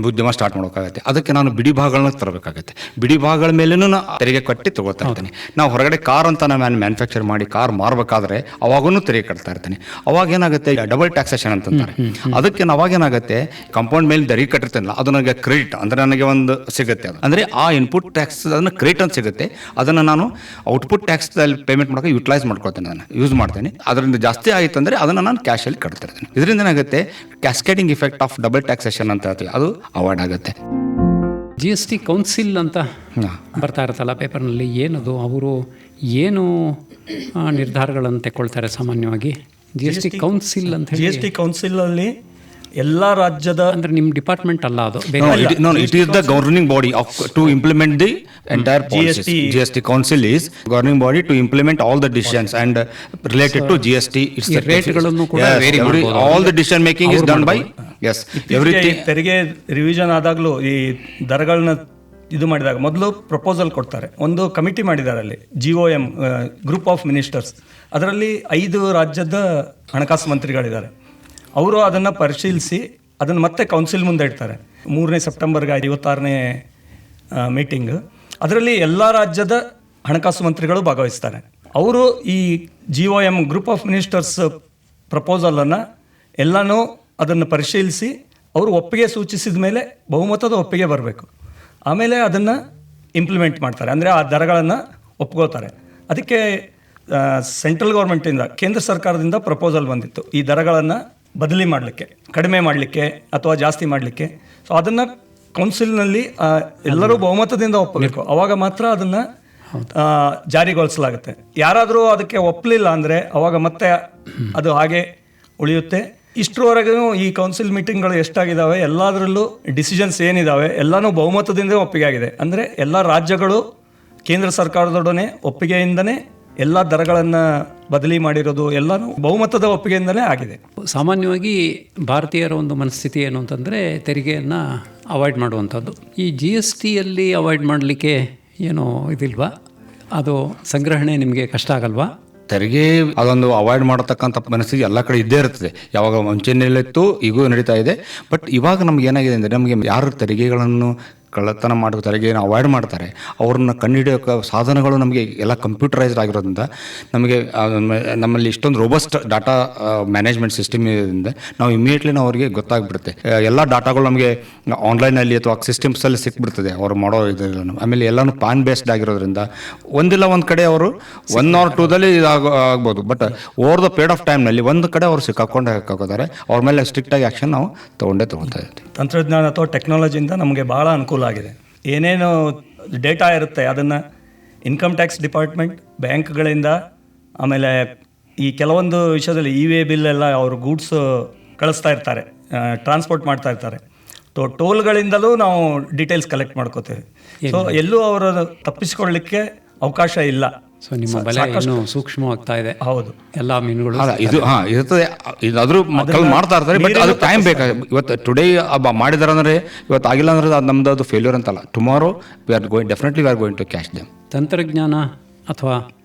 ಉದ್ಯಮ ಸ್ಟಾರ್ಟ್ ಮಾಡೋಕ್ಕಾಗತ್ತೆ. ಅದಕ್ಕೆ ನಾನು ಬಿಡಿ ಭಾಗಗಳನ್ನ ತರಬೇಕಾಗತ್ತೆ. ಬಿಡಿ ಭಾಗಗಳ ಮೇಲೂ ತೆರಿಗೆ ಕಟ್ಟಿ ತಗೋತಾ ಇರ್ತೀನಿ. ನಾವು ಹೊರಗಡೆ ಕಾರ್ ಅಂತ ನಾನು ಮ್ಯಾನುಫ್ಯಾಕ್ಚರ್ ಮಾಡಿ ಕಾರ್ ಮಾರಬೇಕಾದ್ರೆ ಅವಾಗೂ ತೆರಿಗೆ ಕಟ್ತಾ ಇರ್ತೀನಿ. ಅವಾಗ ಏನಾಗುತ್ತೆ, ಡಬಲ್ ಟ್ಯಾಕ್ಸೇಷನ್ ಅಂತಂತಾರೆ. ಅದಕ್ಕೆ ಅವಾಗೇನಾಗುತ್ತೆ, ಕಂಪೌಂಡ್ ಮೇಲೆ ತೆರಿಗೆ ಕಟ್ಟಿರ್ತೀನಲ್ಲ, ಅದು ನನಗೆ ಕ್ರೆಡಿಟ್ ಅಂದರೆ ನನಗೆ ಒಂದು ಸಿಗುತ್ತೆ. ಅದು ಅಂದರೆ ಆ ಇನ್ಪುಟ್ ಟ್ಯಾಕ್ಸ್ ಅದನ್ನು ಕ್ರೆಡಿಟ್ ಅಂತ ಸಿಗುತ್ತೆ. ಅದನ್ನು ನಾನು ಔಟ್ಪುಟ್ ಟ್ಯಾಕ್ಸ್ದಲ್ಲಿ ಪೇಮೆಂಟ್ ಮಾಡೋಕೆ ಯುಟಿಲೈಸ್ ಮಾಡ್ಕೊಳ್ತೇನೆ, ಅದನ್ನು ಯೂಸ್ ಮಾಡ್ತೇನೆ. ಅದರಿಂದ ಜಾಸ್ತಿ ಆಯಿತು ಅಂದರೆ ಅದನ್ನು ನಾನು ಕ್ಯಾಶಲ್ಲಿ ಕಟ್ತಿರ್ತೀನಿ. ಇದರಿಂದ ಏನಾಗುತ್ತೆ, cascading effect of double taxation ಅಂತ ಹೇಳ್ತೀವಿ, ಅದು ಅವಾಯ್ಡ್ ಆಗುತ್ತೆ. GST ಕೌನ್ಸಿಲ್ ಅಂತ ಬರ್ತಾ ಇರುತ್ತಲ್ಲ ಪೇಪರ್ನಲ್ಲಿ, ಏನದು? ಅವರು ಏನು ನಿರ್ಧಾರಗಳನ್ನು ತೆಗೊಳ್ತಾರೆ ಸಾಮಾನ್ಯವಾಗಿ? GST ಕೌನ್ಸಿಲ್ ಅಂತ ಹೇಳಿ. GST ಕೌನ್ಸಿಲಲ್ಲಿ ಎಲ್ಲ ರಾಜ್ಯದ, ಅಂದರೆ ನಿಮ್ಮ ಡಿಪಾರ್ಟ್ಮೆಂಟ್ ಅಲ್ಲ ಅದು? It is the governing body to implement the entire policies. GST council is governing body to implement all the decisions and related to GST. It's the ರೇಟ್ಗಳನ್ನು ಕೂಡ ವೇರಿ ಮಾಡಬಹುದು. All the decision making is done by everything. ತೆರಿಗೆ revision ಆದಾಗಲೂ ಈ ದರಗಳನ್ನ ಇದು ಮಾಡಿದಾಗ ಮೊದಲು proposal ಕೊಡ್ತಾರೆ. ಒಂದು ಕಮಿಟಿ ಮಾಡಿದ್ದಾರೆ ಅಲ್ಲಿ, GOM, ಗ್ರೂಪ್ ಆಫ್ ಮಿನಿಸ್ಟರ್ಸ್. ಅದರಲ್ಲಿ 5 ರಾಜ್ಯದ ಹಣಕಾಸು ಮಂತ್ರಿಗಳಿದ್ದಾರೆ. ಅವರು ಅದನ್ನು ಪರಿಶೀಲಿಸಿ ಅದನ್ನು ಮತ್ತೆ ಕೌನ್ಸಿಲ್ ಮುಂದೆ ಇಡ್ತಾರೆ. 3 ಸೆಪ್ಟೆಂಬರ್ಗೆ 56ನೇ ಮೀಟಿಂಗ್. ಅದರಲ್ಲಿ ಎಲ್ಲ ರಾಜ್ಯದ ಹಣಕಾಸು ಮಂತ್ರಿಗಳು ಭಾಗವಹಿಸ್ತಾರೆ. ಅವರು ಈ GOM, ಗ್ರೂಪ್ ಆಫ್ ಮಿನಿಸ್ಟರ್ಸ್ ಪ್ರಪೋಸಲನ್ನು ಎಲ್ಲನೂ ಅದನ್ನು ಪರಿಶೀಲಿಸಿ ಅವರು ಒಪ್ಪಿಗೆ ಸೂಚಿಸಿದ ಮೇಲೆ ಬಹುಮತದ ಒಪ್ಪಿಗೆ ಬರಬೇಕು. ಆಮೇಲೆ ಅದನ್ನು ಇಂಪ್ಲಿಮೆಂಟ್ ಮಾಡ್ತಾರೆ, ಅಂದರೆ ಆ ದರಗಳನ್ನು ಒಪ್ಕೋತಾರೆ. ಅದಕ್ಕೆ ಸೆಂಟ್ರಲ್ ಗೌರ್ಮೆಂಟಿಂದ, ಕೇಂದ್ರ ಸರ್ಕಾರದಿಂದ ಪ್ರಪೋಸಲ್ ಬಂದಿತ್ತು ಈ ದರಗಳನ್ನು ಬದಲಿ ಮಾಡಲಿಕ್ಕೆ, ಕಡಿಮೆ ಮಾಡಲಿಕ್ಕೆ ಅಥವಾ ಜಾಸ್ತಿ ಮಾಡಲಿಕ್ಕೆ. ಸೊ ಅದನ್ನು ಕೌನ್ಸಿಲ್ನಲ್ಲಿ ಎಲ್ಲರೂ ಬಹುಮತದಿಂದ ಒಪ್ಪಬೇಕು, ಅವಾಗ ಮಾತ್ರ ಅದನ್ನು ಜಾರಿಗೊಳಿಸಲಾಗುತ್ತೆ. ಯಾರಾದರೂ ಅದಕ್ಕೆ ಒಪ್ಪಲಿಲ್ಲ ಅಂದರೆ ಅವಾಗ ಮತ್ತೆ ಅದು ಹಾಗೆ ಉಳಿಯುತ್ತೆ. ಇಷ್ಟರವರೆಗೂ ಈ ಕೌನ್ಸಿಲ್ ಮೀಟಿಂಗ್ಗಳು ಎಷ್ಟಾಗಿದ್ದಾವೆ, ಎಲ್ಲದರಲ್ಲೂ ಡಿಸಿಷನ್ಸ್ ಏನಿದ್ದಾವೆ ಎಲ್ಲನೂ ಬಹುಮತದಿಂದ ಒಪ್ಪಿಗೆ ಆಗಿದೆ. ಅಂದರೆ ಎಲ್ಲ ರಾಜ್ಯಗಳು ಕೇಂದ್ರ ಸರ್ಕಾರದೊಡನೆ ಒಪ್ಪಿಗೆಯಿಂದನೇ ಎಲ್ಲ ದರಗಳನ್ನು ಬದಲಿ ಮಾಡಿರೋದು ಎಲ್ಲನೂ ಬಹುಮತದ ಒಪ್ಪಿಗೆಯಿಂದಲೇ ಆಗಿದೆ. ಸಾಮಾನ್ಯವಾಗಿ ಭಾರತೀಯರ ಒಂದು ಮನಸ್ಥಿತಿ ಏನು ಅಂತಂದರೆ ತೆರಿಗೆಯನ್ನು ಅವಾಯ್ಡ್ ಮಾಡುವಂಥದ್ದು. ಈ GSTಯಲ್ಲಿ ಅವಾಯ್ಡ್ ಮಾಡಲಿಕ್ಕೆ ಏನೋ ಇದಿಲ್ವಾ? ಅದು ಸಂಗ್ರಹಣೆ ನಿಮಗೆ ಕಷ್ಟ ಆಗಲ್ವಾ? ತೆರಿಗೆ ಅದೊಂದು ಅವಾಯ್ಡ್ ಮಾಡತಕ್ಕಂಥ ಮನಸ್ಥಿತಿ ಎಲ್ಲ ಕಡೆ ಇದ್ದೇ ಇರ್ತದೆ. ಯಾವಾಗ ಮುಂಚೆನೆಲ್ಲಿತ್ತು ಈಗೂ ನಡೀತಾ ಇದೆ. ಬಟ್ ಇವಾಗ ನಮ್ಗೆ ಏನಾಗಿದೆ ಅಂದರೆ, ನಮಗೆ ಯಾರು ತೆರಿಗೆಗಳನ್ನು ಕಳ್ಳತನ ಮಾಡೋ ತೆರಿಗೆಯನ್ನು ಅವಾಯ್ಡ್ ಮಾಡ್ತಾರೆ ಅವ್ರನ್ನ ಕಂಡುಹಿಡಿಯೋ ಸಾಧನಗಳು ನಮಗೆ ಎಲ್ಲ ಕಂಪ್ಯೂಟರೈಸ್ಡ್ ಆಗಿರೋದ್ರಿಂದ ನಮಗೆ ನಮ್ಮಲ್ಲಿ ಇಷ್ಟೊಂದು ರೋಬಸ್ಟ್ ಡಾಟಾ ಮ್ಯಾನೇಜ್ಮೆಂಟ್ ಸಿಸ್ಟಮ್ ಇರೋದ್ರಿಂದ ನಾವು ಇಮಿಡಿಯೇಟ್ಲಿ ಅವ್ರಿಗೆ ಗೊತ್ತಾಗ್ಬಿಡುತ್ತೆ. ಎಲ್ಲ ಡಾಟಾಗಳು ನಮಗೆ ಆನ್ಲೈನಲ್ಲಿ ಅಥವಾ ಸಿಸ್ಟಮ್ಸಲ್ಲಿ ಸಿಕ್ಬಿಡ್ತದೆ ಅವ್ರು ಮಾಡೋ ಇದೆಲ್ಲ. ಆಮೇಲೆ ಎಲ್ಲನೂ ಪಾನ್ ಬೇಸ್ಡ್ ಆಗಿರೋದ್ರಿಂದ ಒಂದಿಲ್ಲ ಒಂದು ಕಡೆ ಅವರು 1 or 2ದಲ್ಲಿ ಆಗ್ಬೋದು. But over the period of ಟೈಮ್ನಲ್ಲಿ ಒಂದು ಕಡೆ ಅವರು ಹಾಕೋತಾರೆ. ಅವ್ರ ಮೇಲೆ ಸ್ಟ್ರಿಕ್ಟಾಗಿ ಆ್ಯಕ್ಷನ್ ನಾವು ತೊಗೊಳ್ತಾ ಇರ್ತೀವಿ. ತಂತ್ರಜ್ಞಾನ ಅಥವಾ ಟೆಕ್ನಾಲಜಿಯಿಂದ ನಮಗೆ ಭಾಳ ಅನುಕೂಲ ಆಗಿದೆ. ಏನೇನು ಡೇಟಾ ಇರುತ್ತೆ ಅದನ್ನು ಇನ್ಕಮ್ ಟ್ಯಾಕ್ಸ್ ಡಿಪಾರ್ಟ್ಮೆಂಟ್, ಬ್ಯಾಂಕ್ಗಳಿಂದ, ಆಮೇಲೆ ಈ ಕೆಲವೊಂದು ವಿಷಯದಲ್ಲಿ ಇ-ವೇ ಬಿಲ್ ಎಲ್ಲ ಅವರು ಗೂಡ್ಸ್ ಕಳಿಸ್ತಾ ಇರ್ತಾರೆ, ಟ್ರಾನ್ಸ್ಪೋರ್ಟ್ ಮಾಡ್ತಾ ಇರ್ತಾರೆ. ಟೋಲ್ಗಳಿಂದಲೂ ನಾವು ಡೀಟೇಲ್ಸ್ ಕಲೆಕ್ಟ್ ಮಾಡ್ಕೋತೇವೆ. ಸೊ ಎಲ್ಲೂ ಅವರು ತಪ್ಪಿಸ್ಕೊಳ್ಳಿಕ್ಕೆ ಅವಕಾಶ ಇಲ್ಲ. ಸೊ ನಿಮ್ಮ ಬಲೆ ಇನ್ನೂ ಸೂಕ್ಷ್ಮವಾಗ್ತಾ ಇದೆ. ಹೌದು, ಎಲ್ಲ ಮೀನುಗಳು ಇದು ಇರ್ತದೆ. ಇದಾದರೂ ಮಕ್ಕಳು ಮಾಡ್ತಾ ಇರ್ತಾರೆ. ಬಟ್ ಅದು ಟೈಮ್ ಬೇಕಾಗುತ್ತೆ. ಇವತ್ತು ಟುಡೇ ಮಾಡಿದಾರೆ ಅಂದರೆ ಇವತ್ತು ಆಗಿಲ್ಲ ಅಂದರೆ ಅದು ನಮ್ದು ಅದು ಫೇಲ್ಯೂರ್ ಅಂತಲ್ಲ. Tomorrow definitely we are going to catch them. ತಂತ್ರಜ್ಞಾನ ಅಥವಾ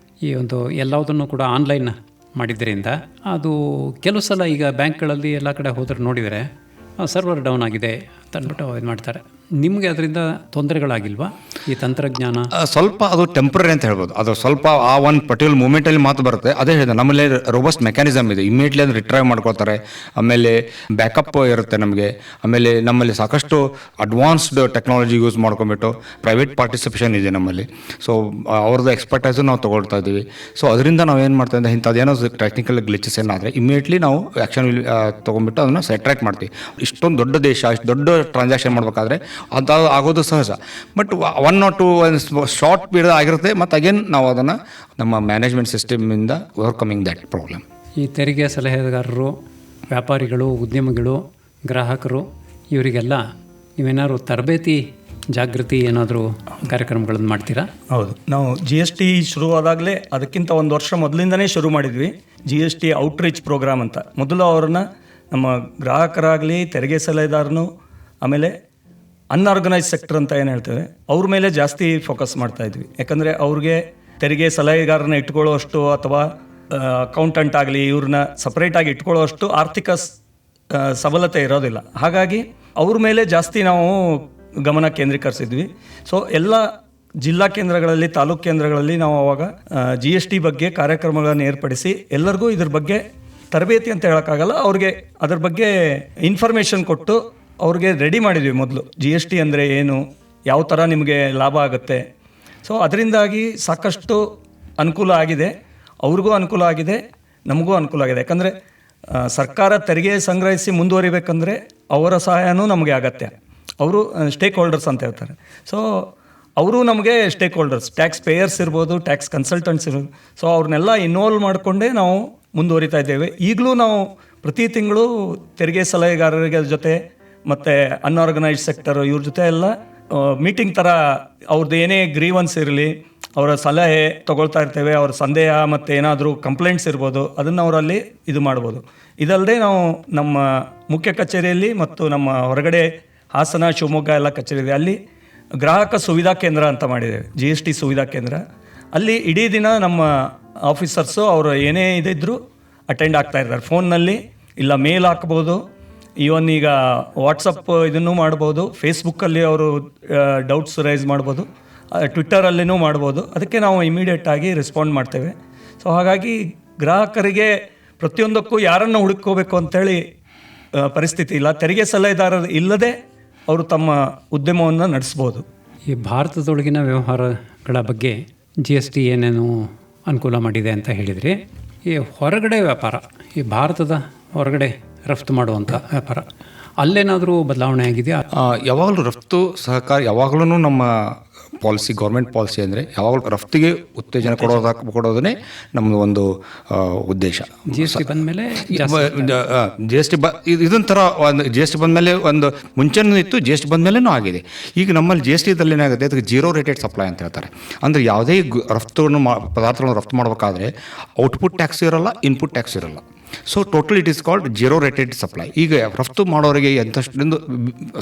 ಈ ಒಂದು ಎಲ್ಲದನ್ನು ಕೂಡ ಆನ್ಲೈನ್ ಮಾಡಿದ್ದರಿಂದ ಅದು ಕೆಲವು ಸಲ ಈಗ ಬ್ಯಾಂಕ್ಗಳಲ್ಲಿ ಎಲ್ಲ ಕಡೆ ಹೋದ್ರೆ ನೋಡಿದರೆ ಸರ್ವರ್ ಡೌನ್ ಆಗಿದೆ ಅಂತ ಅಂದ್ಬಿಟ್ಟು ಇದು ಮಾಡ್ತಾರೆ. ನಿಮಗೆ ಅದರಿಂದ ತೊಂದರೆಗಳಾಗಿಲ್ವಾ ಈ ತಂತ್ರಜ್ಞಾನ? ಸ್ವಲ್ಪ ಅದು ಟೆಂಪ್ರರಿ ಅಂತ ಹೇಳ್ಬೋದು. ಅದು ಸ್ವಲ್ಪ ಆ ಒಂದು ಪರ್ಟಿಕ್ಯುಲರ್ ಮೂಮೆಂಟಲ್ಲಿ ಮಾತು ಬರುತ್ತೆ. ಅದೇ ಹೇಳಿದೆ, ನಮ್ಮಲ್ಲಿ ರೋಬಸ್ಟ್ ಮೆಕ್ಯಾನಿಸಮ್ ಇದೆ. ಇಮಿಡಿಯೇಟ್ಲಿ ಅದನ್ನು ರಿಟ್ರೈವ್ ಮಾಡ್ಕೊಳ್ತಾರೆ. ಆಮೇಲೆ ಬ್ಯಾಕಪ್ ಇರುತ್ತೆ ನಮಗೆ. ಆಮೇಲೆ ನಮ್ಮಲ್ಲಿ ಸಾಕಷ್ಟು ಅಡ್ವಾನ್ಸ್ಡ್ ಟೆಕ್ನಾಲಜಿ ಯೂಸ್ ಮಾಡ್ಕೊಂಬಿಟ್ಟು ಪ್ರೈವೇಟ್ ಪಾರ್ಟಿಸಿಪೇಷನ್ ಇದೆ ನಮ್ಮಲ್ಲಿ. ಸೊ ಅವ್ರದ್ದು ಎಕ್ಸ್ಪರ್ಟೈಸು ನಾವು ತೊಗೊಳ್ತಾ ಇದ್ದೀವಿ. ಸೊ ಅದರಿಂದ ನಾವು ಏನು ಮಾಡ್ತಾ ಇದ್ದೆ, ಇಂಥದ್ದೇನೋ ಟೆಕ್ನಿಕಲ್ ಗ್ಲಿಚಸ್ ಏನಾದರೆ ಇಮಿಡಿಯೇಟ್ಲಿ ನಾವು ಆ್ಯಕ್ಷನ್ ತೊಗೊಂಡ್ಬಿಟ್ಟು ಅದನ್ನು ಸೆಟ್ರೇಟ್ ಮಾಡ್ತೀವಿ. ಇಷ್ಟೊಂದು ದೊಡ್ಡ ದೇಶ, ಇಷ್ಟು ದೊಡ್ಡ ಟ್ರಾನ್ಸಾಕ್ಷನ್ ಮಾಡಬೇಕಾದ್ರೆ ಅದು ಆಗೋದು ಸಹಜ. ಬಟ್ 1 or 2 ಶಾರ್ಟ್ ಪೀರಿಯಡ್ ಆಗಿರುತ್ತೆ. ಮತ್ತು ಅಗೇನ್ ನಾವು ಅದನ್ನು ನಮ್ಮ ಮ್ಯಾನೇಜ್ಮೆಂಟ್ ಸಿಸ್ಟಮಿಂದ ಓವರ್ಕಮಿಂಗ್ ದ್ಯಾಟ್ ಪ್ರಾಬ್ಲಮ್. ಈ ತೆರಿಗೆ ಸಲಹೆಗಾರರು, ವ್ಯಾಪಾರಿಗಳು, ಉದ್ಯಮಿಗಳು, ಗ್ರಾಹಕರು ಇವರಿಗೆಲ್ಲ ನೀವೇನಾದ್ರು ತರಬೇತಿ, ಜಾಗೃತಿ ಏನಾದರೂ ಕಾರ್ಯಕ್ರಮಗಳನ್ನು ಮಾಡ್ತೀರಾ? ಹೌದು, ನಾವು GST ಶುರುವಾದಾಗಲೇ ಅದಕ್ಕಿಂತ 1 ವರ್ಷ ಮೊದಲಿಂದನೇ ಶುರು ಮಾಡಿದ್ವಿ. GST ಔಟ್ರೀಚ್ ಪ್ರೋಗ್ರಾಮ್ ಅಂತ. ಮೊದಲು ಅವ್ರನ್ನ ನಮ್ಮ ಗ್ರಾಹಕರಾಗಲಿ, ತೆರಿಗೆ ಸಲಹೆದಾರನು, ಆಮೇಲೆ ಅನ್ಆರ್ಗನೈಸ್ ಸೆಕ್ಟರ್ ಅಂತ ಏನು ಹೇಳ್ತೇವೆ ಅವ್ರ ಮೇಲೆ ಜಾಸ್ತಿ ಫೋಕಸ್ ಮಾಡ್ತಾ ಇದ್ವಿ. ಯಾಕಂದರೆ ಅವ್ರಿಗೆ ತೆರಿಗೆ ಸಲಹೆಗಾರನ ಇಟ್ಕೊಳ್ಳೋಷ್ಟು ಅಥವಾ ಅಕೌಂಟೆಂಟ್ ಆಗಲಿ ಇವ್ರನ್ನ ಸಪ್ರೇಟಾಗಿ ಇಟ್ಕೊಳ್ಳೋಷ್ಟು ಆರ್ಥಿಕ ಸಬಲತೆ ಇರೋದಿಲ್ಲ. ಹಾಗಾಗಿ ಅವ್ರ ಮೇಲೆ ಜಾಸ್ತಿ ನಾವು ಗಮನ ಕೇಂದ್ರೀಕರಿಸಿದ್ವಿ. ಸೊ ಎಲ್ಲ ಜಿಲ್ಲಾ ಕೇಂದ್ರಗಳಲ್ಲಿ, ತಾಲೂಕು ಕೇಂದ್ರಗಳಲ್ಲಿ ನಾವು ಅವಾಗ GST ಬಗ್ಗೆ ಕಾರ್ಯಕ್ರಮಗಳನ್ನು ಏರ್ಪಡಿಸಿ ಎಲ್ಲರಿಗೂ ಇದ್ರ ಬಗ್ಗೆ ತರಬೇತಿ ಅಂತ ಹೇಳೋಕ್ಕಾಗಲ್ಲ, ಅವ್ರಿಗೆ ಅದ್ರ ಬಗ್ಗೆ ಇನ್ಫಾರ್ಮೇಷನ್ ಕೊಟ್ಟು ಅವ್ರಿಗೆ ರೆಡಿ ಮಾಡಿದ್ವಿ. ಮೊದಲು GST ಅಂದರೆ ಏನು, ಯಾವ ಥರ ನಿಮಗೆ ಲಾಭ ಆಗುತ್ತೆ. ಸೊ ಅದರಿಂದಾಗಿ ಸಾಕಷ್ಟು ಅನುಕೂಲ ಆಗಿದೆ. ಅವ್ರಿಗೂ ಅನುಕೂಲ ಆಗಿದೆ, ನಮಗೂ ಅನುಕೂಲ ಆಗಿದೆ. ಯಾಕಂದರೆ ಸರ್ಕಾರ ತೆರಿಗೆ ಸಂಗ್ರಹಿಸಿ ಮುಂದುವರಿಬೇಕಂದ್ರೆ ಅವರ ಸಹಾಯನೂ ನಮಗೆ ಅಗತ್ಯ. ಅವರು ಸ್ಟೇಕ್ ಹೋಲ್ಡರ್ಸ್ ಅಂತ ಹೇಳ್ತಾರೆ. ಸೊ ಅವರು ನಮಗೆ ಸ್ಟೇಕ್ ಹೋಲ್ಡರ್ಸ್, ಟ್ಯಾಕ್ಸ್ ಪೇಯರ್ಸ್ ಇರ್ಬೋದು, ಟ್ಯಾಕ್ಸ್ ಕನ್ಸಲ್ಟೆಂಟ್ಸ್ ಇರ್ಬೋದು. ಸೊ ಅವ್ರನ್ನೆಲ್ಲ ಇನ್ವಾಲ್ವ್ ಮಾಡಿಕೊಂಡೇ ನಾವು ಮುಂದುವರಿತಾ ಇದ್ದೇವೆ. ಈಗಲೂ ನಾವು ಪ್ರತಿ ತಿಂಗಳು ತೆರಿಗೆ ಸಲಹೆಗಾರರಿಗೆ ಜೊತೆ ಮತ್ತು ಅನ್ಆರ್ಗನೈಸ್ಡ್ ಸೆಕ್ಟರ್ ಇವ್ರ ಜೊತೆ ಎಲ್ಲ ಮೀಟಿಂಗ್ ಥರ ಅವ್ರದ್ದು ಏನೇ ಗ್ರೀವನ್ಸ್ ಇರಲಿ ಅವರ ಸಲಹೆ ತೊಗೊಳ್ತಾ ಇರ್ತೇವೆ. ಅವ್ರ ಸಂದೇಹ ಮತ್ತು ಏನಾದರೂ ಕಂಪ್ಲೇಂಟ್ಸ್ ಇರ್ಬೋದು, ಅದನ್ನು ಅವರಲ್ಲಿ ಇದು ಮಾಡ್ಬೋದು. ಇದಲ್ಲದೆ ನಾವು ನಮ್ಮ ಮುಖ್ಯ ಕಚೇರಿಯಲ್ಲಿ ಮತ್ತು ನಮ್ಮ ಹೊರಗಡೆ ಹಾಸನ, ಶಿವಮೊಗ್ಗ ಎಲ್ಲ ಕಚೇರಿ ಇದೆ, ಅಲ್ಲಿ ಗ್ರಾಹಕ ಸುವಿಧಾ ಕೇಂದ್ರ ಅಂತ ಮಾಡಿದ್ದೇವೆ, GST ಸುವಿಧಾ ಕೇಂದ್ರ. ಅಲ್ಲಿ ಇಡೀ ದಿನ ನಮ್ಮ ಆಫೀಸರ್ಸು ಅವರು ಏನೇ ಇದಿದ್ದರೂ ಅಟೆಂಡ್ ಆಗ್ತಾ ಇರ್ತಾರೆ. ಫೋನ್ನಲ್ಲಿ ಇಲ್ಲ ಮೇಲ್ ಹಾಕ್ಬೋದು, ಈವನ್ ಈಗ ವಾಟ್ಸಪ್ ಇದನ್ನು ಮಾಡ್ಬೋದು, ಫೇಸ್ಬುಕ್ಕಲ್ಲಿ ಅವರು ಡೌಟ್ಸ್ ರೈಸ್ ಮಾಡ್ಬೋದು, ಟ್ವಿಟ್ಟರಲ್ಲಿನೂ ಮಾಡ್ಬೋದು. ಅದಕ್ಕೆ ನಾವು ಇಮಿಡಿಯೇಟಾಗಿ ರೆಸ್ಪಾಂಡ್ ಮಾಡ್ತೇವೆ. ಸೊ ಹಾಗಾಗಿ ಗ್ರಾಹಕರಿಗೆ ಪ್ರತಿಯೊಂದಕ್ಕೂ ಯಾರನ್ನು ಹುಡುಕೋಬೇಕು ಅಂಥೇಳಿ ಪರಿಸ್ಥಿತಿ ಇಲ್ಲ. ತೆರಿಗೆ ಸಲಹೆದಾರರು ಇಲ್ಲದೆ ಅವರು ತಮ್ಮ ಉದ್ಯಮವನ್ನು ನಡೆಸ್ಬೋದು. ಈ ಭಾರತದೊಳಗಿನ ವ್ಯವಹಾರಗಳ ಬಗ್ಗೆ GST ಏನೇನು ಅನುಕೂಲ ಮಾಡಿದೆ ಅಂತ ಹೇಳಿದ್ರಿ. ಈ ಹೊರಗಡೆ ವ್ಯಾಪಾರ, ಈ ಭಾರತದ ಹೊರಗಡೆ ರಫ್ತು ಮಾಡುವಂಥ ವ್ಯಾಪಾರ, ಅಲ್ಲೇನಾದರೂ ಬದಲಾವಣೆ ಆಗಿದೆಯಾ? ಯಾವಾಗಲೂ ರಫ್ತು ಸಹಕಾರ ಯಾವಾಗಲೂ ನಮ್ಮ ಪಾಲಿಸಿ, ಗೌರ್ಮೆಂಟ್ ಪಾಲಿಸಿ ಅಂದರೆ ಯಾವಾಗಲೂ ರಫ್ತಿಗೆ ಉತ್ತೇಜನ ಕೊಡೋದನ್ನೇ ನಮ್ಮದು ಒಂದು ಉದ್ದೇಶ. GST ಬಂದಮೇಲೆ GST ಇದೊಂಥರ ಒಂದು GST ಬಂದಮೇಲೆ ಒಂದು ಮುಂಚೆನೂ ಇತ್ತು, GST ಬಂದಮೇಲೆನೂ ಆಗಿದೆ. ಈಗ ನಮ್ಮಲ್ಲಿ GSTದಲ್ಲಿ ಏನಾಗುತ್ತೆ, ಅದಕ್ಕೆ ಜೀರೋ ರೇಟೆಡ್ ಸಪ್ಲೈ ಅಂತ ಹೇಳ್ತಾರೆ. ಅಂದರೆ ಯಾವುದೇ ಪದಾರ್ಥಗಳನ್ನು ರಫ್ತು ಮಾಡಬೇಕಾದ್ರೆ ಔಟ್ಪುಟ್ ಟ್ಯಾಕ್ಸ್ ಇರೋಲ್ಲ, ಇನ್ಪುಟ್ ಟ್ಯಾಕ್ಸ್ ಇರೋಲ್ಲ. So total it is called zero rated supply. ಈಗ ರಫ್ತು ಮಾಡೋರಿಗೆ ಎಂಥಷ್ಟು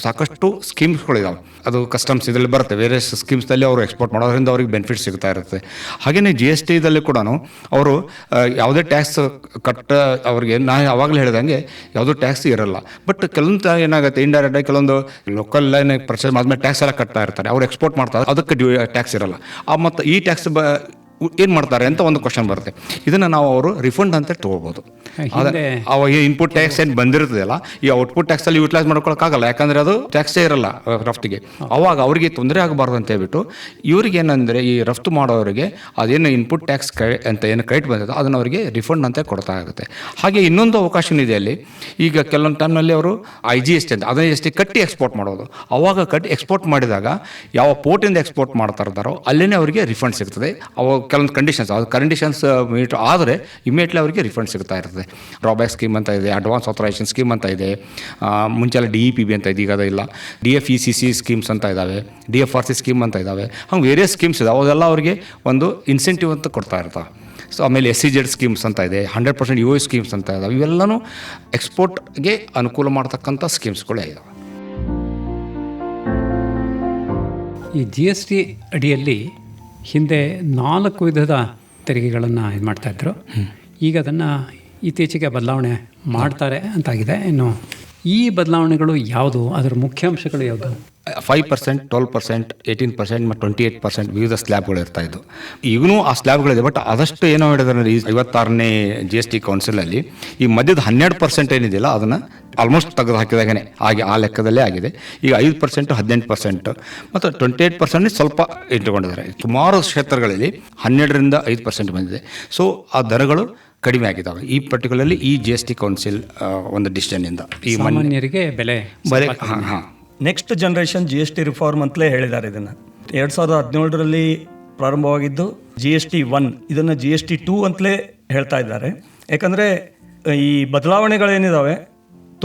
ಸಾಕಷ್ಟು ಸ್ಕೀಮ್ಸ್ಗಳಿದಾವೆ. ಅದು ಕಸ್ಟಮ್ಸ್ ಇದರಲ್ಲಿ ಬರುತ್ತೆ, ಬೇರೆ ಸ್ಕೀಮ್ಸ್ದಲ್ಲಿ ಅವರು ಎಕ್ಸ್ಪೋರ್ಟ್ ಮಾಡೋದ್ರಿಂದ ಅವ್ರಿಗೆ ಬೆನಿಫಿಟ್ ಸಿಗ್ತಾ ಇರುತ್ತೆ. ಹಾಗೆಯೇ GSTದಲ್ಲಿ ಕೂಡ ಅವರು ಯಾವುದೇ ಟ್ಯಾಕ್ಸ್ ಅವ್ರಿಗೆ ನಾನು ಯಾವಾಗಲೂ ಹೇಳಿದಂಗೆ ಯಾವುದೂ ಟ್ಯಾಕ್ಸ್ ಇರಲ್ಲ. ಬಟ್ ಕೆಲವೊಂದು ಏನಾಗುತ್ತೆ, ಇಂಡೈರೆಕ್ಟಾಗಿ ಕೆಲವೊಂದು ಲೋಕಲ್ ಲೈನ್ ಪರ್ಚೇಸ್ ಆದಮೇಲೆ ಟ್ಯಾಕ್ಸ್ ಎಲ್ಲ ಕಟ್ತಾ ಇರ್ತಾರೆ, ಅವ್ರು ಎಕ್ಸ್ಪೋರ್ಟ್ ಮಾಡ್ತಾರೆ, ಅದಕ್ಕೆ ಟ್ಯಾಕ್ಸ್ ಇರಲ್ಲ. ಮತ್ತು ಈ ಟ್ಯಾಕ್ಸ್ ಏನು ಮಾಡ್ತಾರೆ ಅಂತ ಒಂದು ಕ್ವಶನ್ ಬರುತ್ತೆ. ಇದನ್ನು ನಾವು ಅವರು ರಿಫಂಡ್ ಅಂತ ತೊಗೋಬೋದು. ಅವ ಇನ್ಪುಟ್ ಟ್ಯಾಕ್ಸ್ ಏನು ಬಂದಿರ್ತದಲ್ಲ, ಈ ಔಟ್ಪುಟ್ ಟ್ಯಾಕ್ಸಲ್ಲಿ ಯೂಟಿಲೈಸ್ ಮಾಡ್ಕೊಳಕ್ಕಾಗಲ್ಲ, ಯಾಕಂದರೆ ಅದು ಟ್ಯಾಕ್ಸೇ ಇರಲ್ಲ ರಫ್ತಿಗೆ. ಅವಾಗ ಅವರಿಗೆ ತೊಂದರೆ ಆಗಬಾರ್ದು ಅಂತ ಹೇಳ್ಬಿಟ್ಟು ಇವ್ರಿಗೆ ಏನಂದರೆ, ಈ ರಫ್ತು ಮಾಡೋರಿಗೆ ಅದೇನು ಇನ್ಪುಟ್ ಟ್ಯಾಕ್ಸ್ ಅಂತ ಏನು ಕ್ರೆಡಿಟ್ ಬಂದಿದೆ ಅದನ್ನು ಅವರಿಗೆ ರಿಫಂಡ್ ಅಂತ ಕೊಡ್ತಾ ಆಗುತ್ತೆ. ಹಾಗೆ ಇನ್ನೊಂದು ಅವಕಾಶ ಇದೆ ಅಲ್ಲಿ. ಈಗ ಕೆಲವೊಂದು ಟೈಮ್ನಲ್ಲಿ ಅವರು IGST ಅಂತ ಅದನ್ನು GST ಕಟ್ಟಿ ಎಕ್ಸ್ಪೋರ್ಟ್ ಮಾಡೋದು. ಅವಾಗ ಕಟ್ಟಿ ಎಕ್ಸ್ಪೋರ್ಟ್ ಮಾಡಿದಾಗ ಯಾವ ಪೋರ್ಟಿಂದ ಎಕ್ಸ್ಪೋರ್ಟ್ ಮಾಡ್ತಾ ಇರ್ತಾರೋ ಅಲ್ಲೇ ಅವರಿಗೆ ರಿಫಂಡ್ ಸಿಗ್ತದೆ. ಅವಾಗ ಕೆಲವೊಂದು ಕಂಡೀಷನ್ಸ್ ಮೀಟ್ ಆದರೆ ಇಮಿಡಿಯೇಟ್ಲಿ ಅವರಿಗೆ ರಿಫಂಡ್ ಸಿಗ್ತಾ ಇರ್ತದೆ. ಡ್ರಾಬ್ಯಾಕ್ ಸ್ಕೀಮ್ ಅಂತ ಇದೆ, ಅಡ್ವಾನ್ಸ್ ಆಥರೈಸೇಷನ್ ಸ್ಕೀಮ್ ಅಂತ ಇದೆ, ಮುಂಚೆಲ್ಲ DEPB ಅಂತ ಇದೆ, ಈಗ ಅದಿಲ್ಲ. DFECC ಸ್ಕೀಮ್ಸ್ ಅಂತ ಇದ್ದಾವೆ, DFRC ಸ್ಕೀಮ್ ಅಂತ ಇದ್ದಾವೆ. ಹಂಗೆ ವೇರಿಯಸ್ ಸ್ಕೀಮ್ಸ್ ಇದಾವೆ. ಅದೆಲ್ಲ ಅವರಿಗೆ ಒಂದು ಇನ್ಸೆಂಟಿವ್ ಅಂತ ಕೊಡ್ತಾ ಇರ್ತಾವೆ. ಸೊ ಆಮೇಲೆ SEZ ಸ್ಕೀಮ್ಸ್ ಅಂತ ಇದೆ, 100% UOI ಸ್ಕೀಮ್ಸ್ ಅಂತ ಇದ್ದಾವೆ. ಇವೆಲ್ಲನೂ ಎಕ್ಸ್ಪೋರ್ಟ್ಗೆ ಅನುಕೂಲ ಮಾಡ್ತಕ್ಕಂಥ ಸ್ಕೀಮ್ಸ್ಗಳೇ ಇದ್ದಾವೆ. ಈ GST ಅಡಿಯಲ್ಲಿ ಹಿಂದೆ 4 ವಿಧದ ತೆರಿಗೆಗಳನ್ನು ಇದು ಮಾಡ್ತಾಯಿದ್ರು. ಈಗ ಅದನ್ನು ಇತ್ತೀಚೆಗೆ ಬದಲಾವಣೆ ಮಾಡ್ತಾರೆ ಅಂತಾಗಿದೆ. ಇನ್ನು ಈ ಬದಲಾವಣೆಗಳು ಯಾವುದು, ಅದರ ಮುಖ್ಯಾಂಶಗಳು ಯಾವುದು? 5%, 12%, 18% ಮತ್ತು 28% ವಿವಿಧ ಸ್ಲ್ಯಾಬ್ಗಳು ಇರ್ತಾ ಇದ್ದು. ಈಗೂ ಆ ಸ್ಲ್ಯಾಬ್ಗಳಿದೆ. ಬಟ್ ಆದಷ್ಟು ಏನೋ ಹೇಳಿದ್ರೆ, ಈ 56ನೇ GST ಕೌನ್ಸಿಲಲ್ಲಿ ಈ ಮಧ್ಯದ 12% ಏನಿದೆಯಲ್ಲ ಅದನ್ನು ಆಲ್ಮೋಸ್ಟ್ ತೆಗೆದು ಹಾಕಿದಾಗೇ ಆ ಲೆಕ್ಕದಲ್ಲೇ ಆಗಿದೆ. ಈಗ 5%, 18% ಮತ್ತು 28% ಸ್ವಲ್ಪ ಇಟ್ಟುಕೊಂಡಿದ್ದಾರೆ. ಸುಮಾರು ಕ್ಷೇತ್ರಗಳಲ್ಲಿ 12ರಿಂದ 5% ಬಂದಿದೆ. ಸೊ ಆ ದರಗಳು ಕಡಿಮೆ ಆಗಿದ್ದಾವೆ ಈ ಪರ್ಟಿಕ್ಯುಲರ್ಲಿ ಈ GST ಕೌನ್ಸಿಲ್ ಒಂದು ಡಿಸಿಷನ್ನಿಂದ. ಈ ಸಾಮಾನ್ಯರಿಗೆ ಬೆಲೆ ಹಾಂ ನೆಕ್ಸ್ಟ್ ಜನರೇಷನ್ GST ರಿಫಾರ್ಮ್ ಅಂತಲೇ ಹೇಳಿದ್ದಾರೆ. ಇದನ್ನು 2017ರಲ್ಲಿ ಪ್ರಾರಂಭವಾಗಿದ್ದು GST 1, ಇದನ್ನು GST 2 ಅಂತಲೇ ಹೇಳ್ತಾ ಇದ್ದಾರೆ. ಯಾಕಂದರೆ ಈ ಬದಲಾವಣೆಗಳೇನಿದ್ದಾವೆ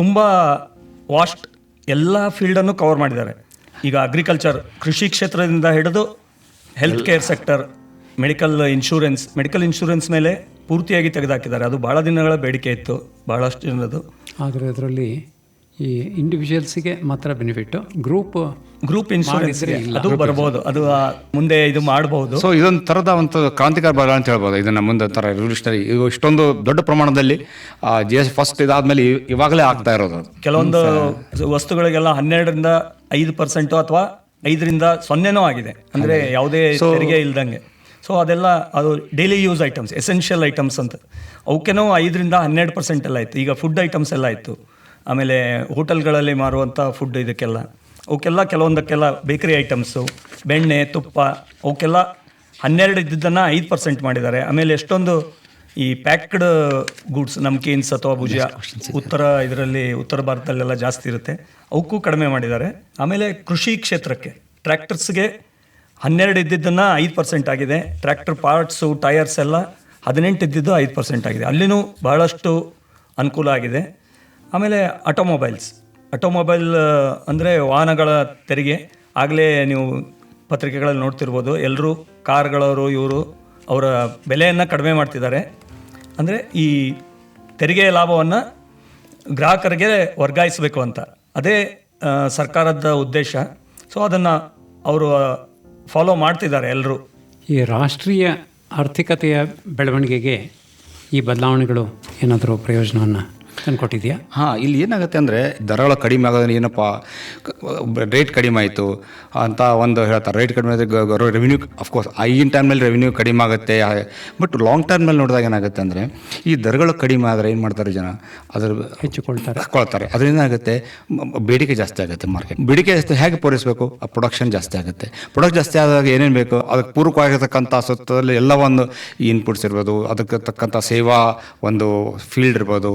ತುಂಬ ವಾಸ್ಟ್, ಎಲ್ಲ ಫೀಲ್ಡನ್ನು ಕವರ್ ಮಾಡಿದ್ದಾರೆ. ಈಗ ಅಗ್ರಿಕಲ್ಚರ್, ಕೃಷಿ ಕ್ಷೇತ್ರದಿಂದ ಹಿಡಿದು health care sector, medical insurance ಮೇಲೆ ಪೂರ್ತಿಯಾಗಿ ತೆಗೆದುಹಾಕಿದ್ದಾರೆ. ಅದು ಭಾಳ ದಿನಗಳ ಬೇಡಿಕೆ ಇತ್ತು, ಭಾಳಷ್ಟು ಜನರದು. ಆದರೆ ಅದರಲ್ಲಿ ಈ ಇಂಡಿವಿಜುವಲ್ಸಿಗೆ ಮಾತ್ರ ಬೆನಿಫಿಟ್ಟು, ಗ್ರೂಪ್ ಇನ್ಶೂರೆನ್ಸ್ ಅದು ಬರ್ಬೋದು, ಅದು ಮುಂದೆ ಇದು ಮಾಡಬಹುದು. ಸೊ ಇದೊಂದು ಥರದ ಒಂದು ಕ್ರಾಂತಿಕಾರ ಬದಲಾವಣೆ ಅಂತ ಹೇಳ್ಬೋದು. ಇದನ್ನು ಮುಂದೆ ಥರ ರೆವಲ್ಯೂಷನರಿ, ಇದು ಇಷ್ಟೊಂದು ದೊಡ್ಡ ಪ್ರಮಾಣದಲ್ಲಿ GST ಫಸ್ಟ್ ಇದಾದ್ಮೇಲೆ ಇವಾಗಲೇ ಆಗ್ತಾ ಇರೋದು. ಕೆಲವೊಂದು ವಸ್ತುಗಳಿಗೆಲ್ಲ 12ರಿಂದ 5% ಅಥವಾ 5ರಿಂದ 0 ಆಗಿದೆ, ಅಂದರೆ ಯಾವುದೇ ತೆರಿಗೆ ಇಲ್ದಂಗೆ. ಸೊ ಅದೆಲ್ಲ ಅದು daily use items, essential items ಅಂತ, ಅವಕ್ಕೇನೋ 5ರಿಂದ 12% ಎಲ್ಲ ಇತ್ತು. ಈಗ ಫುಡ್ ಐಟಮ್ಸ್ ಎಲ್ಲ ಇತ್ತು. ಆಮೇಲೆ ಹೋಟೆಲ್ಗಳಲ್ಲಿ ಮಾರುವಂಥ ಫುಡ್, ಇದಕ್ಕೆಲ್ಲ ಅವಕ್ಕೆಲ್ಲ ಕೆಲವೊಂದಕ್ಕೆಲ್ಲ ಬೇಕರಿ ಐಟಮ್ಸು, ಬೆಣ್ಣೆ, ತುಪ್ಪ, ಅವಕ್ಕೆಲ್ಲ 12 ಇದ್ದಿದ್ದನ್ನು 5% ಮಾಡಿದ್ದಾರೆ. ಆಮೇಲೆ ಎಷ್ಟೊಂದು ಈ ಪ್ಯಾಕ್ಡ್ ಗೂಡ್ಸ್, ನಮ್ಕೀನ್ಸ್ ಅಥವಾ ಭುಜಿಯಾ, ಉತ್ತರ ಭಾರತದಲ್ಲೆಲ್ಲ ಜಾಸ್ತಿ ಇರುತ್ತೆ, ಅವಕ್ಕೂ ಕಡಿಮೆ ಮಾಡಿದ್ದಾರೆ. ಆಮೇಲೆ ಕೃಷಿ ಕ್ಷೇತ್ರಕ್ಕೆ ಟ್ರ್ಯಾಕ್ಟರ್ಸ್ಗೆ 12 ಇದ್ದಿದ್ದನ್ನು 5% ಆಗಿದೆ. ಟ್ರ್ಯಾಕ್ಟರ್ ಪಾರ್ಟ್ಸು, ಟೈರ್ಸ್ ಎಲ್ಲ 18 ಇದ್ದಿದ್ದು 5% ಆಗಿದೆ. ಅಲ್ಲಿನೂ ಬಹಳಷ್ಟು ಅನುಕೂಲ ಆಗಿದೆ. ಆಮೇಲೆ ಆಟೋಮೊಬೈಲ್ ಅಂದರೆ ವಾಹನಗಳ ತೆರಿಗೆ, ಆಗಲೇ ನೀವು ಪತ್ರಿಕೆಗಳಲ್ಲಿ ನೋಡ್ತಿರ್ಬೋದು, ಎಲ್ಲರೂ ಕಾರ್ಗಳವರು ಇವರು ಅವರ ಬೆಲೆಯನ್ನು ಕಡಿಮೆ ಮಾಡ್ತಿದ್ದಾರೆ. ಅಂದರೆ ಈ ತೆರಿಗೆ ಲಾಭವನ್ನು ಗ್ರಾಹಕರಿಗೆ ವರ್ಗಾಯಿಸಬೇಕು ಅಂತ, ಅದೇ ಸರ್ಕಾರದ ಉದ್ದೇಶ. ಸೊ ಅದನ್ನು ಅವರು ಫಾಲೋ ಮಾಡ್ತಿದ್ದಾರೆ ಎಲ್ಲರೂ. ಈ ರಾಷ್ಟ್ರೀಯ ಆರ್ಥಿಕತೆಯ ಬೆಳವಣಿಗೆಗೆ ಈ ಬದಲಾವಣೆಗಳು ಏನಾದರೂ ಪ್ರಯೋಜನವನ್ನು ತಂದ್ಕೊಟ್ಟಿದ್ಯಾ? ಹಾಂ, ಇಲ್ಲಿ ಏನಾಗುತ್ತೆ ಅಂದರೆ ದರಗಳು ಕಡಿಮೆ ಆಗೋದ್ರೆ ಏನಪ್ಪ, ರೇಟ್ ಕಡಿಮೆ ಆಯಿತು ಅಂತ ಒಂದು ಹೇಳ್ತಾರೆ. ರೇಟ್ ಕಡಿಮೆ ಆದರೆ ರೆವಿನ್ಯೂ ಅಫ್ಕೋರ್ಸ್ ಈಗಿನ ಟೈಮ್ನಲ್ಲಿ ರೆವಿನ್ಯೂ ಕಡಿಮೆ ಆಗುತ್ತೆ. ಬಟ್ ಲಾಂಗ್ ಟರ್ಮ್ನಲ್ಲಿ ನೋಡಿದಾಗ ಏನಾಗುತ್ತೆ ಅಂದರೆ ಈ ದರಗಳು ಕಡಿಮೆ ಆದರೆ ಏನು ಮಾಡ್ತಾರೆ ಜನ, ಅದ್ರ ಹಾಕ್ಕೊಳ್ತಾರೆ. ಅದರಿಂದ ಏನಾಗುತ್ತೆ, ಬೇಡಿಕೆ ಜಾಸ್ತಿ ಆಗುತ್ತೆ. ಮಾರ್ಕೆಟ್ ಬೇಡಿಕೆ ಜಾಸ್ತಿ ಹೇಗೆ ಪೂರೈಸಬೇಕು, ಪ್ರೊಡಕ್ಷನ್ ಜಾಸ್ತಿ ಆಗುತ್ತೆ. ಪ್ರೊಡಕ್ಟ್ ಜಾಸ್ತಿ ಆದಾಗ ಏನೇನು ಬೇಕು ಅದಕ್ಕೆ ಪೂರಕವಾಗಿರ್ತಕ್ಕಂಥ ಸುತ್ತದಲ್ಲಿ ಎಲ್ಲ ಒಂದು ಇನ್ಪುಟ್ಸ್ ಇರ್ಬೋದು, ಅದಕ್ಕೆ ತಕ್ಕಂಥ ಸೇವಾ ಒಂದು ಫೀಲ್ಡ್ ಇರ್ಬೋದು,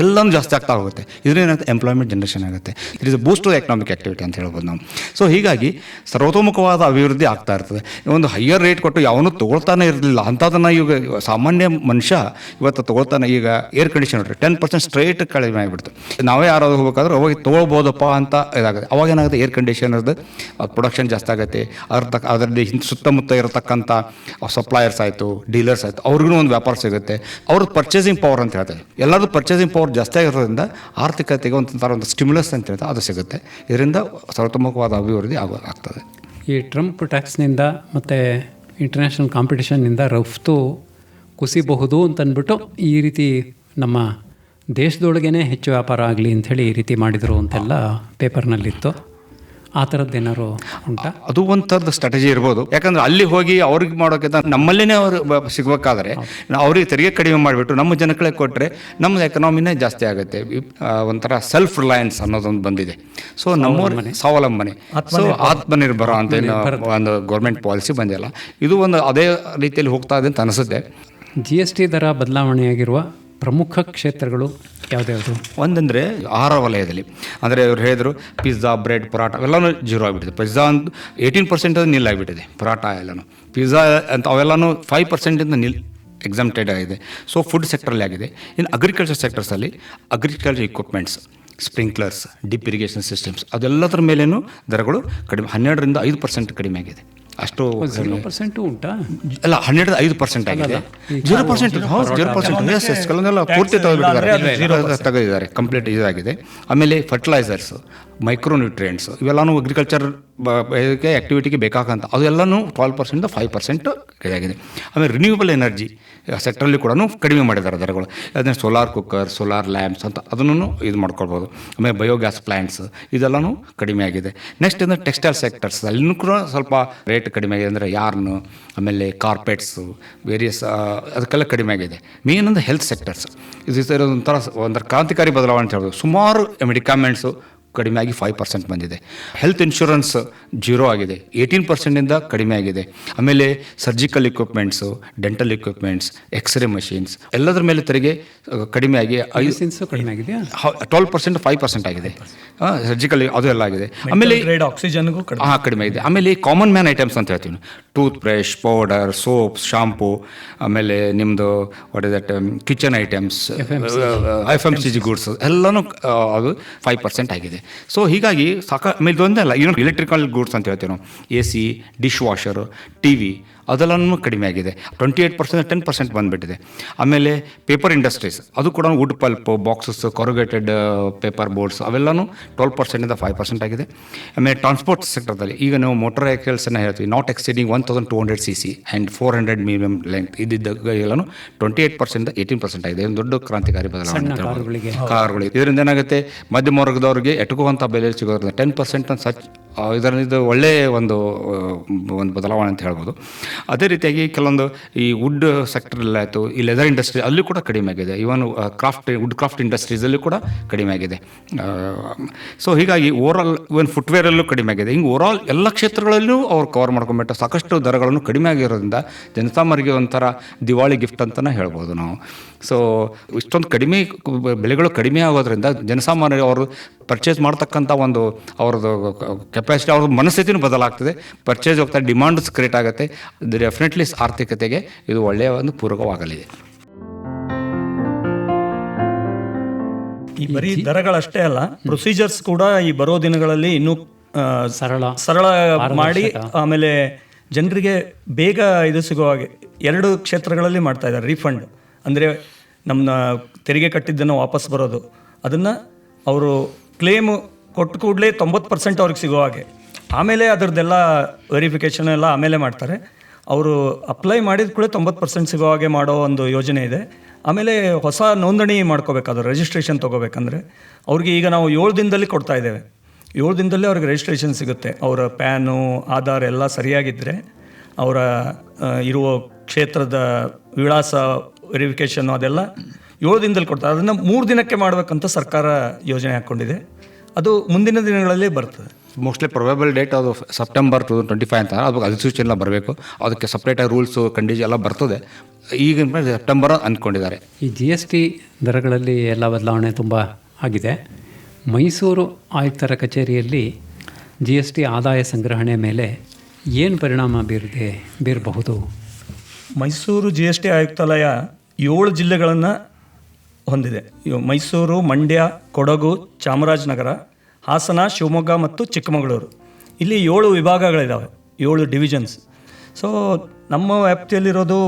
ಎಲ್ಲನೂ ಜಾಸ್ತಿ ಆಗ್ತಾ ಹೋಗುತ್ತೆ. ಇದರಿಂದ ಏನಾಗುತ್ತೆ, ಎಂಪ್ಲಾಯ್ಮೆಂಟ್ ಜನರೇಷನ್ ಆಗುತ್ತೆ. It is a boost to economic activity ಅಂತ ಹೇಳ್ಬೋದು ನಾವು. ಸೊ ಹೀಗಾಗಿ ಸರ್ವತೋಮುಖವಾದ ಅಭಿವೃದ್ಧಿ ಆಗ್ತಾ ಇರ್ತದೆ. ಒಂದು ಹೈಯರ್ ರೇಟ್ ಕೊಟ್ಟು ಯಾವನೂ ತೊಗೊಳ್ತಾನೆ ಇರಲಿಲ್ಲ ಅಂಥದನ್ನು ಈಗ ಸಾಮಾನ್ಯ ಮನುಷ್ಯ ಇವತ್ತು ತೊಗೊಳ್ತಾನೆ. ಈಗ ಏರ್ ಕಂಡೀಷನರ್ 10% ಸ್ಟ್ರೈಟ್ ಕಡಿಮೆ ಆಗಿಬಿಡ್ತು. ನಾವೇ ಯಾರಾದ್ರು ಹೋಗ್ಬೇಕಾದ್ರೆ ಅವಾಗ ತೊಗೊಳ್ಬೋದಪ್ಪ ಅಂತ ಇದಾಗುತ್ತೆ. ಅವಾಗ ಏನಾಗುತ್ತೆ, ಏರ್ ಕಂಡೀಷನರ್ದು ಪ್ರೊಡಕ್ಷನ್ ಜಾಸ್ತಿ ಆಗುತ್ತೆ. ಅದರಲ್ಲಿ ಸುತ್ತಮುತ್ತ ಇರತಕ್ಕಂಥ ಸಪ್ಲೈಯರ್ಸ್ ಆಯಿತು, ಡೀಲರ್ಸ್ ಆಯಿತು, ಅವ್ರಿಗೂ ಒಂದು ವ್ಯಾಪಾರ ಸಿಗುತ್ತೆ. ಅವ್ರದ್ದು ಪರ್ಚೇಸಿಂಗ್ ಪವರ್ ಅಂತ ಹೇಳ್ತಾರೆ. ಎಲ್ಲರದ್ದು ಪರ್ಚೇಸಿಂಗ್ ಪವರ್ ಜಾಸ್ತಿ ಆಗಿರೋದ್ರಿಂದ ಆರ್ಥಿಕತೆಗೆ ಒಂದು ಸ್ಟಿಮ್ಯುಲಸ್ ಅಂತ ಹೇಳ್ತಾರೆ, ಅದು ಸಿಗುತ್ತೆ. ಇದರಿಂದ ಸರ್ವತೋಮುಖವಾದ ಅಭಿವೃದ್ಧಿ ಆಗ್ತದೆ. ಈ ಟ್ರಂಪ್ ಟ್ಯಾಕ್ಸ್ನಿಂದ ಮತ್ತು ಇಂಟರ್ನ್ಯಾಷನಲ್ ಕಾಂಪಿಟೇಷನ್ನಿಂದ ರಫ್ತು ಕುಸಿಬಹುದು ಅಂತಂದ್ಬಿಟ್ಟು ಈ ರೀತಿ ನಮ್ಮ ದೇಶದೊಳಗೇ ಹೆಚ್ಚು ವ್ಯಾಪಾರ ಆಗಲಿ ಅಂಥೇಳಿ ಈ ರೀತಿ ಮಾಡಿದರು ಅಂತೆಲ್ಲ ಪೇಪರ್ನಲ್ಲಿತ್ತು. ಆ ಥರದ್ದು ಏನಾದ್ರು ಉಂಟಾ? ಅದು ಒಂದು ಥರದ ಸ್ಟ್ರಾಟಜಿ ಇರ್ಬೋದು. ಯಾಕಂದ್ರೆ ಅಲ್ಲಿ ಹೋಗಿ ಅವ್ರಿಗೆ ಮಾಡೋಕ್ಕಿಂತ ನಮ್ಮಲ್ಲೇ ಅವರು ಸಿಗಬೇಕಾದ್ರೆ ಅವ್ರಿಗೆ ತೆರಿಗೆ ಕಡಿಮೆ ಮಾಡಿಬಿಟ್ಟು ನಮ್ಮ ಜನಗಳೇ ಕೊಟ್ಟರೆ ನಮ್ಮ ಎಕನಾಮಿನೇ ಜಾಸ್ತಿ ಆಗುತ್ತೆ. ಒಂಥರ ಸೆಲ್ಫ್ ರಿಲಯನ್ಸ್ ಅನ್ನೋದೊಂದು ಬಂದಿದೆ. ಸೊ ನಮ್ಮವ್ರ ಸ್ವಾವಲಂಬನೆ, ಸೊ ಆತ್ಮನಿರ್ಭರ ಅಂತ ಒಂದು ಗೌರ್ಮೆಂಟ್ ಪಾಲಿಸಿ ಬಂದಿಲ್ಲ. ಇದು ಒಂದು ಅದೇ ರೀತಿಯಲ್ಲಿ ಹೋಗ್ತಾ ಇದೆ ಅಂತ ಅನಿಸುತ್ತೆ. GST ದರ ಬದಲಾವಣೆಯಾಗಿರುವ ಪ್ರಮುಖ ಕ್ಷೇತ್ರಗಳು ಯಾವುದ್ಯಾವುದು? ಒಂದಂದರೆ ಆಹಾರ ವಲಯದಲ್ಲಿ, ಅಂದರೆ ಇವ್ರು ಹೇಳಿದರು ಪಿಜ್ಜಾ, ಬ್ರೆಡ್, ಪರಾಟ ಅವೆಲ್ಲನೂ ಜೀರೋ ಆಗಿಬಿಟ್ಟಿದೆ. ಪಿಜ್ಜಾ ಅಂತ 18% ನಿಲ್ ಆಗಿಬಿಟ್ಟಿದೆ. ಪರಾಟ ಎಲ್ಲನೂ, ಪಿಜ್ಜಾ ಅಂತ ಅವೆಲ್ಲನೂ 5% ಎಕ್ಸಾಮ್ಟೆಡ್ ಆಗಿದೆ. ಸೊ ಫುಡ್ ಸೆಕ್ಟ್ರಲ್ಲಿ ಆಗಿದೆ. ಇನ್ನು ಅಗ್ರಿಕಲ್ಚರ್ ಸೆಕ್ಟರ್ಸಲ್ಲಿ agriculture equipments, sprinklers, drip irrigation systems ಅದೆಲ್ಲದರ ಮೇಲೇನೂ ದರಗಳು ಕಡಿಮೆ 12% 5% ಕಡಿಮೆ ಆಗಿದೆ. ಅಷ್ಟು 0% ಉಂಟಾ? ಅಲ್ಲ, 5% ಆಗಿದೆ. 0% ಕೆಲವೊಂದೆಲ್ಲ ಪೂರ್ತಿ ತೆಗೆದಿದ್ದಾರೆ, ಕಂಪ್ಲೀಟ್ ಇದಾಗಿದೆ. ಆಮೇಲೆ ಫರ್ಟಿಲೈಸರ್ಸ್, ಮೈಕ್ರೋನ್ಯೂಟ್ರಿಯೆಂಟ್ಸ್ ಇವೆಲ್ಲನೂ ಅಗ್ರಿಕಲ್ಚರ್ ಆ್ಯಕ್ಟಿವಿಟಿಗೆ ಬೇಕಾಗಂತ ಅದೆಲ್ಲನೂ 12% 5% ಆಗಿದೆ. ಆಮೇಲೆ ರಿನ್ಯೂವಬಲ್ ಎನರ್ಜಿ ಸೆಕ್ಟ್ರಲ್ಲಿ ಕೂಡ ಕಡಿಮೆ ಮಾಡಿದ್ದಾರೆ ದರಗಳು. ಅದನ್ನ ಸೋಲಾರ್ ಕುಕ್ಕರ್, ಸೋಲಾರ್ ಲ್ಯಾಂಪ್ಸ್ ಅಂತ ಅದನ್ನು ಇದು ಮಾಡ್ಕೊಳ್ಬೋದು. ಆಮೇಲೆ ಬಯೋಗ್ಯಾಸ್ ಪ್ಲ್ಯಾಂಟ್ಸ್ ಇದೆಲ್ಲನೂ ಕಡಿಮೆ ಆಗಿದೆ. ನೆಕ್ಸ್ಟ್ ಅಂದರೆ ಟೆಕ್ಸ್ಟೈಲ್ ಸೆಕ್ಟರ್ಸ್ ಅಲ್ಲಿನೂ ಕೂಡ ಸ್ವಲ್ಪ ರೇಟ್ ಕಡಿಮೆ ಆಗಿದೆ. ಅಂದರೆ ಯಾರ್ನು, ಆಮೇಲೆ ಕಾರ್ಪೆಟ್ಸು, ವೇರಿಯಸ್ ಅದಕ್ಕೆಲ್ಲ ಕಡಿಮೆ ಆಗಿದೆ. ಮೇನ್ ಅಂದರೆ ಹೆಲ್ತ್ ಸೆಕ್ಟರ್ಸ್ ಇದು ಒಂಥರ ಕ್ರಾಂತಿಕಾರಿ ಬದಲಾವಣೆ ಅಂತ ಹೇಳ್ಬೋದು. ಸುಮಾರು ಮೆಡಿಕಾಮೆಂಟ್ಸು ಕಡಿಮೆ ಆಗಿ 5% ಬಂದಿದೆ. ಹೆಲ್ತ್ ಇನ್ಶೂರೆನ್ಸ್ 0 ಆಗಿದೆ, 18% ಕಡಿಮೆ ಆಗಿದೆ. ಆಮೇಲೆ surgical equipments, dental equipments, X-ray machines ಎಲ್ಲದರ ಮೇಲೆ ತೆರಿಗೆ ಕಡಿಮೆ ಆಗಿ ಕಡಿಮೆ ಆಗಿದೆ. 12% 5% ಆಗಿದೆ. ಸರ್ಜಿಕಲ್ ಅದು ಎಲ್ಲ ಆಗಿದೆ. ಆಮೇಲೆ ಆಕ್ಸಿಜನ್ಗೂ ಕಡಿಮೆ ಆಗಿದೆ. ಆಮೇಲೆ ಕಾಮನ್ ಮ್ಯಾನ್ ಐಟಮ್ಸ್ ಅಂತ ಹೇಳ್ತೀವಿ, tooth brush, powder, soaps, shampoo, ಆಮೇಲೆ ನಿಮ್ಮದು what is that kitchen items, FMCG goods ಎಲ್ಲನೂ ಅದು 5% ಆಗಿದೆ. ಸೊ ಹೀಗಾಗಿ ಆಮೇಲೆ ಒಂದೇ ಅಲ್ಲ, ಇನ್ನೊಂದು ಎಲೆಕ್ಟ್ರಿಕಲ್ ಗೂಡ್ಸ್ ಅಂತ ಹೇಳ್ತೀವಿ ನಾವು, AC, ಡಿಶ್ ವಾಷರು, TV ಅದೆಲ್ಲನೂ ಕಡಿಮೆ ಆಗಿದೆ. 28% 10% ಬಂದುಬಿಟ್ಟಿದೆ. ಆಮೇಲೆ ಪೇಪರ್ ಇಂಡಸ್ಟ್ರೀಸ್ ಅದು ಕೂಡ wood pulp, boxes, corrugated paper boards ಅವೆಲ್ಲನೂ 12% 5% ಆಗಿದೆ. ಆಮೇಲೆ ಟ್ರಾನ್ಸ್ಪೋರ್ಟ್ ಸೆಕ್ಟರ್ದಲ್ಲಿ ಈಗ ನಾವು ಮೋಟರ್ ವೆಹಿಕಲ್ಸನ್ನು ಹೇಳ್ತೀವಿ, not exceeding 1200 cc and 400 minimum length ಇದ್ದಿದ್ದ ಎಲ್ಲನೂ 28% 18% ಆಗಿದೆ. ಒಂದು ದೊಡ್ಡ ಕ್ರಾಂತಿಕಾರಿ ಬದಲಾವಣೆ ಕಾರುಗಳಿಗೆ. ಇದರಿಂದ ಏನಾಗುತ್ತೆ, ಮಧ್ಯಮ ವರ್ಗದವ್ರಿಗೆ ಎಟುಕುವಂಥ ಬೆಲೆ ಸಿಗೋದ್ರಿಂದ 10% ಇದರಿಂದ ಒಳ್ಳೆಯ ಒಂದು ಬದಲಾವಣೆ ಅಂತ ಹೇಳ್ಬೋದು. ಅದೇ ರೀತಿಯಾಗಿ ಕೆಲವೊಂದು ಈ ವುಡ್ ಸೆಕ್ಟರಲ್ಲಾಯಿತು, ಈ ಲೆದರ್ ಇಂಡಸ್ಟ್ರಿ ಅಲ್ಲಿ ಕೂಡ ಕಡಿಮೆ ಆಗಿದೆ. ಇವನ್ ವುಡ್ ಕ್ರಾಫ್ಟ್ ಇಂಡಸ್ಟ್ರೀಸಲ್ಲಿ ಕೂಡ ಕಡಿಮೆ ಆಗಿದೆ. ಸೊ ಹೀಗಾಗಿ ಓವರಾಲ್ ಇವನ್ ಫುಟ್ವೇರಲ್ಲೂ ಕಡಿಮೆ ಆಗಿದೆ. ಹಿಂಗೆ ಓವರಾಲ್ ಎಲ್ಲ ಕ್ಷೇತ್ರಗಳಲ್ಲೂ ಅವ್ರು ಕವರ್ ಮಾಡ್ಕೊಂಬಿಟ್ಟು ಸಾಕಷ್ಟು ದರಗಳನ್ನು ಕಡಿಮೆ ಆಗಿರೋದ್ರಿಂದ ಜನಸಾಮಾನ್ಯರಿಗೆ ಒಂಥರ ದಿವಾಳಿ ಗಿಫ್ಟ್ ಅಂತಲೇ ಹೇಳ್ಬೋದು ನಾವು. ಸೊ ಇಷ್ಟೊಂದು ಕಡಿಮೆ ಬೆಲೆಗಳು ಕಡಿಮೆ ಆಗೋದ್ರಿಂದ ಜನಸಾಮಾನ್ಯರು ಅವರು ಪರ್ಚೇಸ್ ಮಾಡ್ತಕ್ಕಂಥ ಒಂದು ಅವ್ರದ್ದು ಕೆಪಾಸಿಟಿ, ಅವ್ರದ್ದು ಮನಸ್ಥಿತಿನೂ ಬದಲಾಗ್ತದೆ. ಪರ್ಚೇಸ್ ಹೋಗ್ತಾರೆ, ಡಿಮಾಂಡ್ಸ್ ಕ್ರಿಯೇಟ್ ಆಗುತ್ತೆ. ಡೆಫಿನೆಟ್ಲಿ ಆರ್ಥಿಕತೆಗೆ ಇದು ಒಳ್ಳೆಯ ಒಂದು ಪೂರಕವಾಗಲಿದೆ. ಈ ಬರೀ ದರಗಳಷ್ಟೇ ಅಲ್ಲ, ಪ್ರೊಸೀಜರ್ಸ್ ಕೂಡ ಈ ಬರೋ ದಿನಗಳಲ್ಲಿ ಇನ್ನೂ ಸರಳ ಮಾಡಿ ಆಮೇಲೆ ಜನರಿಗೆ ಬೇಗ ಇದು ಸಿಗೋ ಹಾಗೆ 2 ಕ್ಷೇತ್ರಗಳಲ್ಲಿ ಮಾಡ್ತಾ ಇದ್ದಾರೆ. ರೀಫಂಡ್ ಅಂದರೆ ನಮ್ಮ ತೆರಿಗೆ ಕಟ್ಟಿದ್ದನ್ನು ವಾಪಸ್ ಬರೋದು, ಅದನ್ನು ಅವರು ಕ್ಲೇಮು ಕೊಟ್ಟು ಕೂಡಲೇ 90% ಅವ್ರಿಗೆ ಸಿಗೋ ಹಾಗೆ. ಆಮೇಲೆ ಅದರದ್ದೆಲ್ಲ ವೆರಿಫಿಕೇಷನ್ ಎಲ್ಲ ಆಮೇಲೆ ಮಾಡ್ತಾರೆ. ಅವರು ಅಪ್ಲೈ ಮಾಡಿದ ಕೂಡ 90% ಸಿಗೋ ಹಾಗೆ ಮಾಡೋ ಒಂದು ಯೋಜನೆ ಇದೆ. ಆಮೇಲೆ ಹೊಸ ನೋಂದಣಿ ಮಾಡ್ಕೋಬೇಕಾದ್ರೆ ರಿಜಿಸ್ಟ್ರೇಷನ್ ತೊಗೋಬೇಕಂದ್ರೆ ಅವ್ರಿಗೆ ಈಗ ನಾವು 7 ದಿನದಲ್ಲಿ ಕೊಡ್ತಾ ಇದ್ದೇವೆ. 7 ದಿನದಲ್ಲಿ ಅವ್ರಿಗೆ ರಿಜಿಸ್ಟ್ರೇಷನ್ ಸಿಗುತ್ತೆ. ಅವರ ಪ್ಯಾನು ಆಧಾರ್ ಎಲ್ಲ ಸರಿಯಾಗಿದ್ದರೆ ಅವರ ಇರುವ ಕ್ಷೇತ್ರದ ವಿಳಾಸ ವೆರಿಫಿಕೇಷನ್ನು ಅದೆಲ್ಲ 7 ದಿನದಲ್ಲಿ ಕೊಡ್ತಾರೆ. ಅದನ್ನು 3 ದಿನಕ್ಕೆ ಮಾಡಬೇಕಂತ ಸರ್ಕಾರ ಯೋಜನೆ ಹಾಕ್ಕೊಂಡಿದೆ. ಅದು ಮುಂದಿನ ದಿನಗಳಲ್ಲಿ ಬರ್ತದೆ. ಮೋಸ್ಟ್ಲಿ ಪ್ರೊಬೆಬಲ್ ಡೇಟ್ ಅದು ಸೆಪ್ಟೆಂಬರ್ 2025 ಅಂತ. ಅದು ಅಧಿಸೂಚನೆ ಬರಬೇಕು, ಅದಕ್ಕೆ ಸಪ್ರೇಟಾಗಿ ರೂಲ್ಸು ಕಂಡೀಷನ್ ಎಲ್ಲ ಬರ್ತದೆ. ಈಗ ಸೆಪ್ಟೆಂಬರ್ ಅಂದ್ಕೊಂಡಿದ್ದಾರೆ. ಈ GST ದರಗಳಲ್ಲಿ ಎಲ್ಲ ಬದಲಾವಣೆ ತುಂಬ ಆಗಿದೆ. ಮೈಸೂರು ಆಯುಕ್ತರ ಕಚೇರಿಯಲ್ಲಿ GST ಆದಾಯ ಸಂಗ್ರಹಣೆ ಮೇಲೆ ಏನು ಪರಿಣಾಮ ಬೀರಬಹುದು? ಮೈಸೂರು GST ಆಯುಕ್ತಾಲಯ 7 ಜಿಲ್ಲೆಗಳನ್ನು ಹೊಂದಿದೆ. ಮೈಸೂರು, ಮಂಡ್ಯ, ಕೊಡಗು, ಚಾಮರಾಜನಗರ, ಹಾಸನ, ಶಿವಮೊಗ್ಗ ಮತ್ತು ಚಿಕ್ಕಮಗಳೂರು. ಇಲ್ಲಿ 7 ವಿಭಾಗಗಳಿದ್ದಾವೆ, 7 ಡಿವಿಷನ್ಸ್. ಸೊ ನಮ್ಮ ವ್ಯಾಪ್ತಿಯಲ್ಲಿರೋದು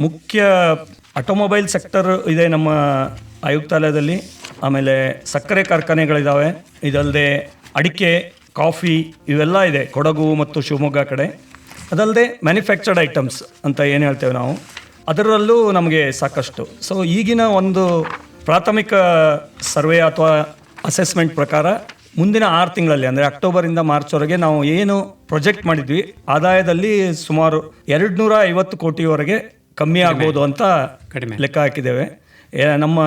ಮುಖ್ಯ ಆಟೋಮೊಬೈಲ್ ಸೆಕ್ಟರ್ ಇದೆ ನಮ್ಮ ಆಯುಕ್ತಾಲಯದಲ್ಲಿ. ಆಮೇಲೆ ಸಕ್ಕರೆ ಕಾರ್ಖಾನೆಗಳಿದ್ದಾವೆ. ಇದಲ್ಲದೆ ಅಡಿಕೆ, ಕಾಫಿ ಇವೆಲ್ಲ ಇದೆ ಕೊಡಗು ಮತ್ತು ಶಿವಮೊಗ್ಗ ಕಡೆ. ಅದಲ್ಲದೆ ಮ್ಯಾನುಫ್ಯಾಕ್ಚರ್ಡ್ ಐಟಮ್ಸ್ ಅಂತ ಏನು ಹೇಳ್ತೇವೆ ನಾವು, ಅದರಲ್ಲೂ ನಮಗೆ ಸಾಕಷ್ಟು. ಸೊ ಈಗಿನ ಒಂದು ಪ್ರಾಥಮಿಕ ಸರ್ವೆ ಅಥವಾ ಅಸೆಸ್ಮೆಂಟ್ ಪ್ರಕಾರ ಮುಂದಿನ 6 ತಿಂಗಳಲ್ಲಿ ಅಂದರೆ ಅಕ್ಟೋಬರಿಂದ ಮಾರ್ಚ್ವರೆಗೆ ನಾವು ಏನು ಪ್ರೊಜೆಕ್ಟ್ ಮಾಡಿದ್ವಿ ಆದಾಯದಲ್ಲಿ ಸುಮಾರು 250 ಕೋಟಿವರೆಗೆ ಕಮ್ಮಿ ಆಗ್ಬೋದು ಅಂತ ಲೆಕ್ಕ ಹಾಕಿದ್ದೇವೆ. ನಮ್ಮ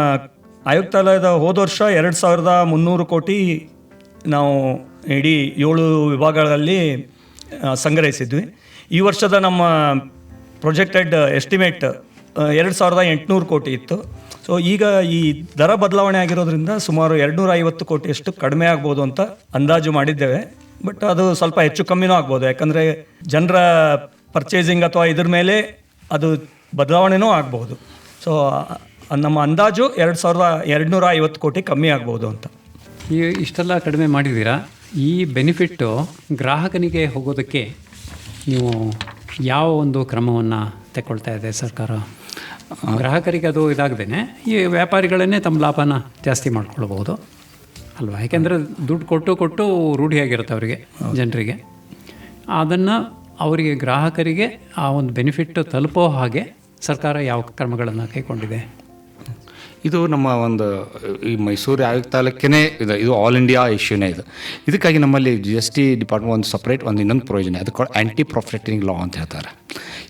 ಆಯುಕ್ತಾಲಯದ ಹೋದ ವರ್ಷ 2300 ಕೋಟಿ ನಾವು ಇಡೀ 7 ವಿಭಾಗಗಳಲ್ಲಿ ಸಂಗ್ರಹಿಸಿದ್ವಿ. ಈ ವರ್ಷದ ನಮ್ಮ ಪ್ರೊಜೆಕ್ಟೆಡ್ ಎಸ್ಟಿಮೇಟ್ 2800 ಕೋಟಿ ಇತ್ತು. ಸೊ ಈಗ ಈ ದರ ಬದಲಾವಣೆ ಆಗಿರೋದ್ರಿಂದ ಸುಮಾರು 250 ಕೋಟಿಯಷ್ಟು ಕಡಿಮೆ ಆಗ್ಬೋದು ಅಂತ ಅಂದಾಜು ಮಾಡಿದ್ದೇವೆ. ಬಟ್ ಅದು ಸ್ವಲ್ಪ ಹೆಚ್ಚು ಕಮ್ಮಿನೂ ಆಗ್ಬೋದು, ಯಾಕಂದರೆ ಜನರ ಪರ್ಚೇಸಿಂಗ್ ಅಥವಾ ಇದ್ರ ಮೇಲೆ ಅದು ಬದಲಾವಣೆನೂ ಆಗ್ಬೋದು. ಸೊ ನಮ್ಮ ಅಂದಾಜು 2250 ಕೋಟಿ ಕಮ್ಮಿ ಆಗ್ಬೋದು ಅಂತ. ಈ ಇಷ್ಟೆಲ್ಲ ಕಡಿಮೆ ಮಾಡಿದ್ದೀರಾ. ಈ ಬೆನಿಫಿಟ್ಟು ಗ್ರಾಹಕನಿಗೆ ಹೋಗೋದಕ್ಕೆ ನೀವು ಯಾವ ಒಂದು ಕ್ರಮವನ್ನು ತಗೊಳ್ತಾ ಇದೆ ಸರ್ಕಾರ? ಗ್ರಾಹಕರಿಗೆ ಅದು ಇದಾಗದೇನೆ ಈ ವ್ಯಾಪಾರಿಗಳನ್ನೇ ತಮ್ಮ ಲಾಭನ ಜಾಸ್ತಿ ಮಾಡ್ಕೊಳ್ಬೋದು ಅಲ್ವಾ? ಯಾಕೆಂದರೆ ದುಡ್ಡು ಕೊಟ್ಟು ರೂಢಿಯಾಗಿರುತ್ತೆ ಅವರಿಗೆ, ಜನರಿಗೆ. ಅದನ್ನು ಅವರಿಗೆ ಗ್ರಾಹಕರಿಗೆ ಆ ಒಂದು ಬೆನಿಫಿಟ್ ತಲುಪೋ ಹಾಗೆ ಸರ್ಕಾರ ಯಾವ ಕ್ರಮಗಳನ್ನು ಕೈಗೊಂಡಿದೆ? ಇದು ನಮ್ಮ ಒಂದು ಈ ಮೈಸೂರು ಆಯುಕ್ತಾಲಯಕ್ಕೇ ಇದು ಆಲ್ ಇಂಡಿಯಾ ಇಶ್ಯೂನೇ ಇದು. ಇದಕ್ಕಾಗಿ ನಮ್ಮಲ್ಲಿ GST ಡಿಪಾರ್ಟ್ಮೆಂಟ್ ಒಂದು ಸಪ್ರೇಟ್ ಇನ್ನೊಂದು ಪ್ರೊವಿಷನ್, ಅದಕ್ಕೆ ಆ್ಯಂಟಿ ಪ್ರಾಫಿಟಿಂಗ್ ಲಾ ಅಂತ ಹೇಳ್ತಾರೆ.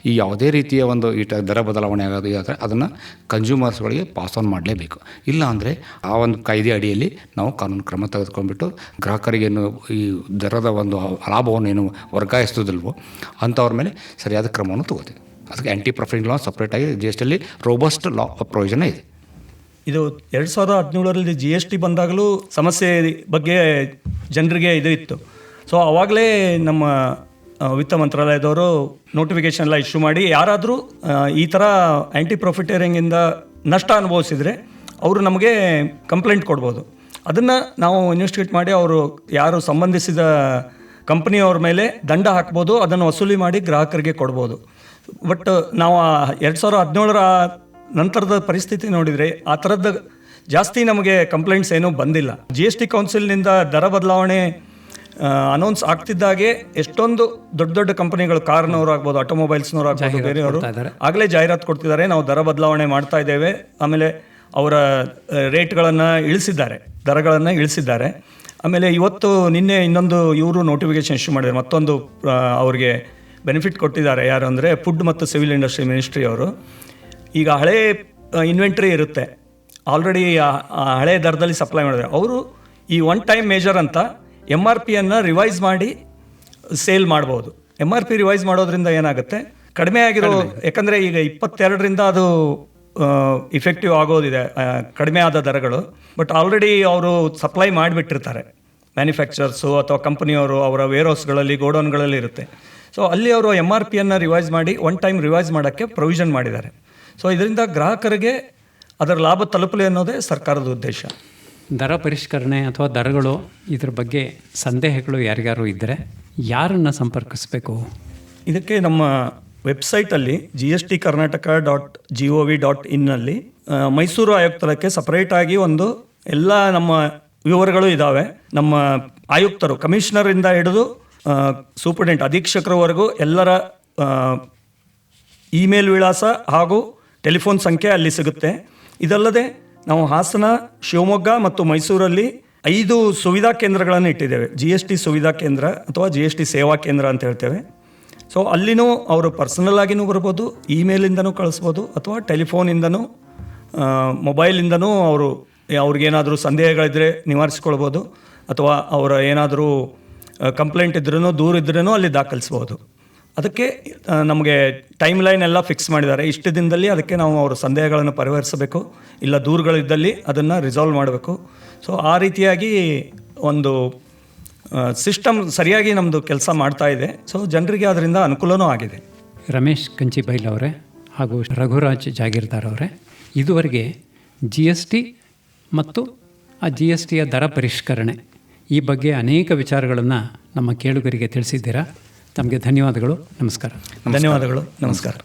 ಈ ಯಾವುದೇ ರೀತಿಯ ಒಂದು ದರ ಬದಲಾವಣೆ ಆಗೋದು ಆದರೆ ಅದನ್ನು ಕನ್ಸ್ಯೂಮರ್ಸ್ಗಳಿಗೆ ಪಾಸ್ ಆನ್ ಮಾಡಲೇಬೇಕು. ಇಲ್ಲ ಅಂದರೆ ಆ ಒಂದು ಕಾಯ್ದೆ ಅಡಿಯಲ್ಲಿ ನಾವು ಕಾನೂನು ಕ್ರಮ ತೆಗೆದುಕೊಂಡ್ಬಿಟ್ಟು ಗ್ರಾಹಕರಿಗೇನು ಈ ದರದ ಒಂದು ಲಾಭವನ್ನು ಏನು ವರ್ಗಾಯಿಸೋದಿಲ್ವೋ ಅಂಥವ್ರ ಮೇಲೆ ಸರಿಯಾದ ಕ್ರಮವನ್ನು ತಗೋತೀವಿ. ಅದಕ್ಕೆ ಆ್ಯಂಟಿ ಪ್ರಾಫಿಟಿಂಗ್ ಲಾ ಸಪ್ರೇಟಾಗಿ GSTಯಲ್ಲಿ ರೋಬಸ್ಟ್ ಲಾ ಪ್ರೊವಿಷನ್ ಇದೆ. ಇದು 2017ರಲ್ಲಿ GST ಬಂದಾಗಲೂ ಸಮಸ್ಯೆ ಬಗ್ಗೆ ಜನರಿಗೆ ಇದು ಇತ್ತು. ಸೊ ಆವಾಗಲೇ ನಮ್ಮ ವಿತ್ತ ಮಂತ್ರಾಲಯದವರು ನೋಟಿಫಿಕೇಷನ್ ಎಲ್ಲ ಇಶ್ಯೂ ಮಾಡಿ ಯಾರಾದರೂ ಈ ಥರ ಆ್ಯಂಟಿ ಪ್ರಾಫಿಟೇರಿಂಗಿಂದ ನಷ್ಟ ಅನುಭವಿಸಿದರೆ ಅವರು ನಮಗೆ ಕಂಪ್ಲೇಂಟ್ ಕೊಡ್ಬೋದು. ಅದನ್ನು ನಾವು ಇನ್ವೆಸ್ಟಿಗೇಟ್ ಮಾಡಿ ಅವರು ಯಾರು ಸಂಬಂಧಿಸಿದ ಕಂಪ್ನಿಯವ್ರ ಮೇಲೆ ದಂಡ ಹಾಕ್ಬೋದು, ಅದನ್ನು ವಸೂಲಿ ಮಾಡಿ ಗ್ರಾಹಕರಿಗೆ ಕೊಡ್ಬೋದು. ಬಟ್ ನಾವು 2017ರ ನಂತರದ ಪರಿಸ್ಥಿತಿ ನೋಡಿದರೆ ಆ ಥರದ್ದು ಜಾಸ್ತಿ ನಮಗೆ ಕಂಪ್ಲೇಂಟ್ಸ್ ಏನೂ ಬಂದಿಲ್ಲ. GST ಕೌನ್ಸಿಲ್ನಿಂದ ದರ ಬದಲಾವಣೆ ಅನೌನ್ಸ್ ಆಗ್ತಿದ್ದಾಗೆ ಎಷ್ಟೊಂದು ದೊಡ್ಡ ಕಂಪನಿಗಳು, ಕಾರ್ನವರು ಆಗ್ಬೋದು, ಆಟೋಮೊಬೈಲ್ಸ್ನವ್ರು ಆಗ್ಬೋದು, ಬೇರೆಯವರು ಆಗಲೇ ಜಾಹೀರಾತು ಕೊಡ್ತಿದ್ದಾರೆ, ನಾವು ದರ ಬದಲಾವಣೆ ಮಾಡ್ತಾ ಇದ್ದೇವೆ. ಆಮೇಲೆ ಅವರ ರೇಟ್ಗಳನ್ನು ಇಳಿಸಿದ್ದಾರೆ, ದರಗಳನ್ನು ಇಳಿಸಿದ್ದಾರೆ. ಆಮೇಲೆ ನಿನ್ನೆ ಇನ್ನೊಂದು ಇವರು ನೋಟಿಫಿಕೇಶನ್ ಇಶ್ಯೂ ಮಾಡಿದ್ದಾರೆ, ಮತ್ತೊಂದು ಅವ್ರಿಗೆ ಬೆನಿಫಿಟ್ ಕೊಟ್ಟಿದ್ದಾರೆ. ಯಾರು ಅಂದರೆ ಫುಡ್ ಮತ್ತು ಸಿವಿಲ್ ಇಂಡಸ್ಟ್ರಿ ಮಿನಿಸ್ಟ್ರಿ ಅವರು. ಈಗ ಹಳೆ ಇನ್ವೆಂಟ್ರಿ ಇರುತ್ತೆ, ಆಲ್ರೆಡಿ ಹಳೆ ದರದಲ್ಲಿ ಸಪ್ಲೈ ಮಾಡಿದ್ದಾರೆ. ಅವರು ಈ ಒನ್ ಟೈಮ್ ಮೇಜರ್ ಅಂತ MRPಯನ್ನು ರಿವೈಸ್ ಮಾಡಿ ಸೇಲ್ ಮಾಡ್ಬೋದು. MRP ರಿವೈಸ್ ಮಾಡೋದ್ರಿಂದ ಏನಾಗುತ್ತೆ, ಕಡಿಮೆ ಆಗಿರೋ, ಯಾಕಂದರೆ ಈಗ 22ರಿಂದ ಅದು ಇಫೆಕ್ಟಿವ್ ಆಗೋದಿದೆ ಕಡಿಮೆ ಆದ ದರಗಳು. ಬಟ್ ಆಲ್ರೆಡಿ ಅವರು ಸಪ್ಲೈ ಮಾಡಿಬಿಟ್ಟಿರ್ತಾರೆ, ಮ್ಯಾನುಫ್ಯಾಕ್ಚರ್ಸು ಅಥವಾ ಕಂಪನಿಯವರು ಅವರ ವೇರ್ಹೌಸ್ಗಳಲ್ಲಿ, ಗೋಡೌನ್ಗಳಲ್ಲಿ ಇರುತ್ತೆ. ಸೊ ಅಲ್ಲಿ ಅವರು MRPಯನ್ನು ರಿವೈಸ್ ಮಾಡಿ ಒನ್ ಟೈಮ್ ರಿವೈಸ್ ಮಾಡೋಕ್ಕೆ ಪ್ರೊವಿಷನ್ ಮಾಡಿದ್ದಾರೆ. ಸೊ ಇದರಿಂದ ಗ್ರಾಹಕರಿಗೆ ಅದರ ಲಾಭ ತಲುಪಲಿ ಅನ್ನೋದೇ ಸರ್ಕಾರದ ಉದ್ದೇಶ. ದರ ಪರಿಷ್ಕರಣೆ ಅಥವಾ ದರಗಳು ಇದ್ರ ಬಗ್ಗೆ ಸಂದೇಹಗಳು ಯಾರಿಗಾರು ಇದ್ದರೆ ಯಾರನ್ನು ಸಂಪರ್ಕಿಸಬೇಕು? ಇದಕ್ಕೆ ನಮ್ಮ ವೆಬ್ಸೈಟಲ್ಲಿ gstkarnataka.gov.in ಮೈಸೂರು ಆಯುಕ್ತಾಲಯಕ್ಕೆ ಸಪ್ರೇಟಾಗಿ ಒಂದು ಎಲ್ಲ ನಮ್ಮ ವಿವರಗಳು ಇದ್ದಾವೆ. ನಮ್ಮ ಆಯುಕ್ತರು, ಕಮಿಷನರಿಂದ ಹಿಡಿದು ಸೂಪರಿಂಟೆಂಡೆಂಟ್, ಅಧೀಕ್ಷಕರವರೆಗೂ ಎಲ್ಲರ ಇಮೇಲ್ ವಿಳಾಸ ಹಾಗೂ ಟೆಲಿಫೋನ್ ಸಂಖ್ಯೆ ಅಲ್ಲಿ ಸಿಗುತ್ತೆ. ಇದಲ್ಲದೆ ನಾವು ಹಾಸನ, ಶಿವಮೊಗ್ಗ ಮತ್ತು ಮೈಸೂರಲ್ಲಿ 5 ಸುವಿಧಾ ಕೇಂದ್ರಗಳನ್ನು ಇಟ್ಟಿದ್ದೇವೆ. GST ಸುವಿಧಾ ಕೇಂದ್ರ ಅಥವಾ GST ಸೇವಾ ಕೇಂದ್ರ ಅಂತ ಹೇಳ್ತೇವೆ. ಸೊ ಅಲ್ಲಿನೂ ಅವರು ಪರ್ಸನಲ್ ಆಗಿನೂ ಬರ್ಬೋದು, ಇಮೇಲಿಂದನೂ ಕಳಿಸ್ಬೋದು, ಅಥವಾ ಟೆಲಿಫೋನಿಂದನೂ ಮೊಬೈಲಿಂದನೂ ಅವ್ರಿಗೇನಾದರೂ ಸಂದೇಹಗಳಿದ್ದರೆ ನಿವಾರಿಸ್ಕೊಳ್ಬೋದು, ಅಥವಾ ಅವರ ಏನಾದರೂ ಕಂಪ್ಲೇಂಟ್ ಇದ್ರೂ ದೂರ ಇದ್ರೂ ಅಲ್ಲಿ ದಾಖಲಿಸ್ಬೋದು. ಅದಕ್ಕೆ ನಮಗೆ ಟೈಮ್ ಲೈನ್ ಎಲ್ಲ ಫಿಕ್ಸ್ ಮಾಡಿದ್ದಾರೆ. ಇಷ್ಟು ದಿನದಲ್ಲಿ ಅದಕ್ಕೆ ನಾವು ಅವರ ಸಂದೇಹಗಳನ್ನು ಪರಿಹರಿಸಬೇಕು, ಇಲ್ಲ ದೂರುಗಳಿದ್ದಲ್ಲಿ ಅದನ್ನು ರಿಸಾಲ್ವ್ ಮಾಡಬೇಕು. ಸೊ ಆ ರೀತಿಯಾಗಿ ಒಂದು ಸಿಸ್ಟಮ್ ಸರಿಯಾಗಿ ನಮ್ಮದು ಕೆಲಸ ಮಾಡ್ತಾ ಇದೆ. ಸೊ ಜನರಿಗೆ ಅದರಿಂದ ಅನುಕೂಲನೂ ಆಗಿದೆ. ರಮೇಶ್ ಕಂಚಿಬೈಲ್ ಅವರೇ ಹಾಗೂ ರಘುರಾಜ್ ಜಾಗೀರ್ದಾರ್ ಅವರೇ, ಇದುವರೆಗೆ GST ಮತ್ತು ಆ GSTಯ ದರ ಪರಿಷ್ಕರಣೆ ಈ ಬಗ್ಗೆ ಅನೇಕ ವಿಚಾರಗಳನ್ನು ನಮ್ಮ ಕೇಳುಗರಿಗೆ ತಿಳಿಸಿದ್ದೀರಾ. ತಮಗೆ ಧನ್ಯವಾದಗಳು. ನಮಸ್ಕಾರ. ಧನ್ಯವಾದಗಳು. ನಮಸ್ಕಾರ.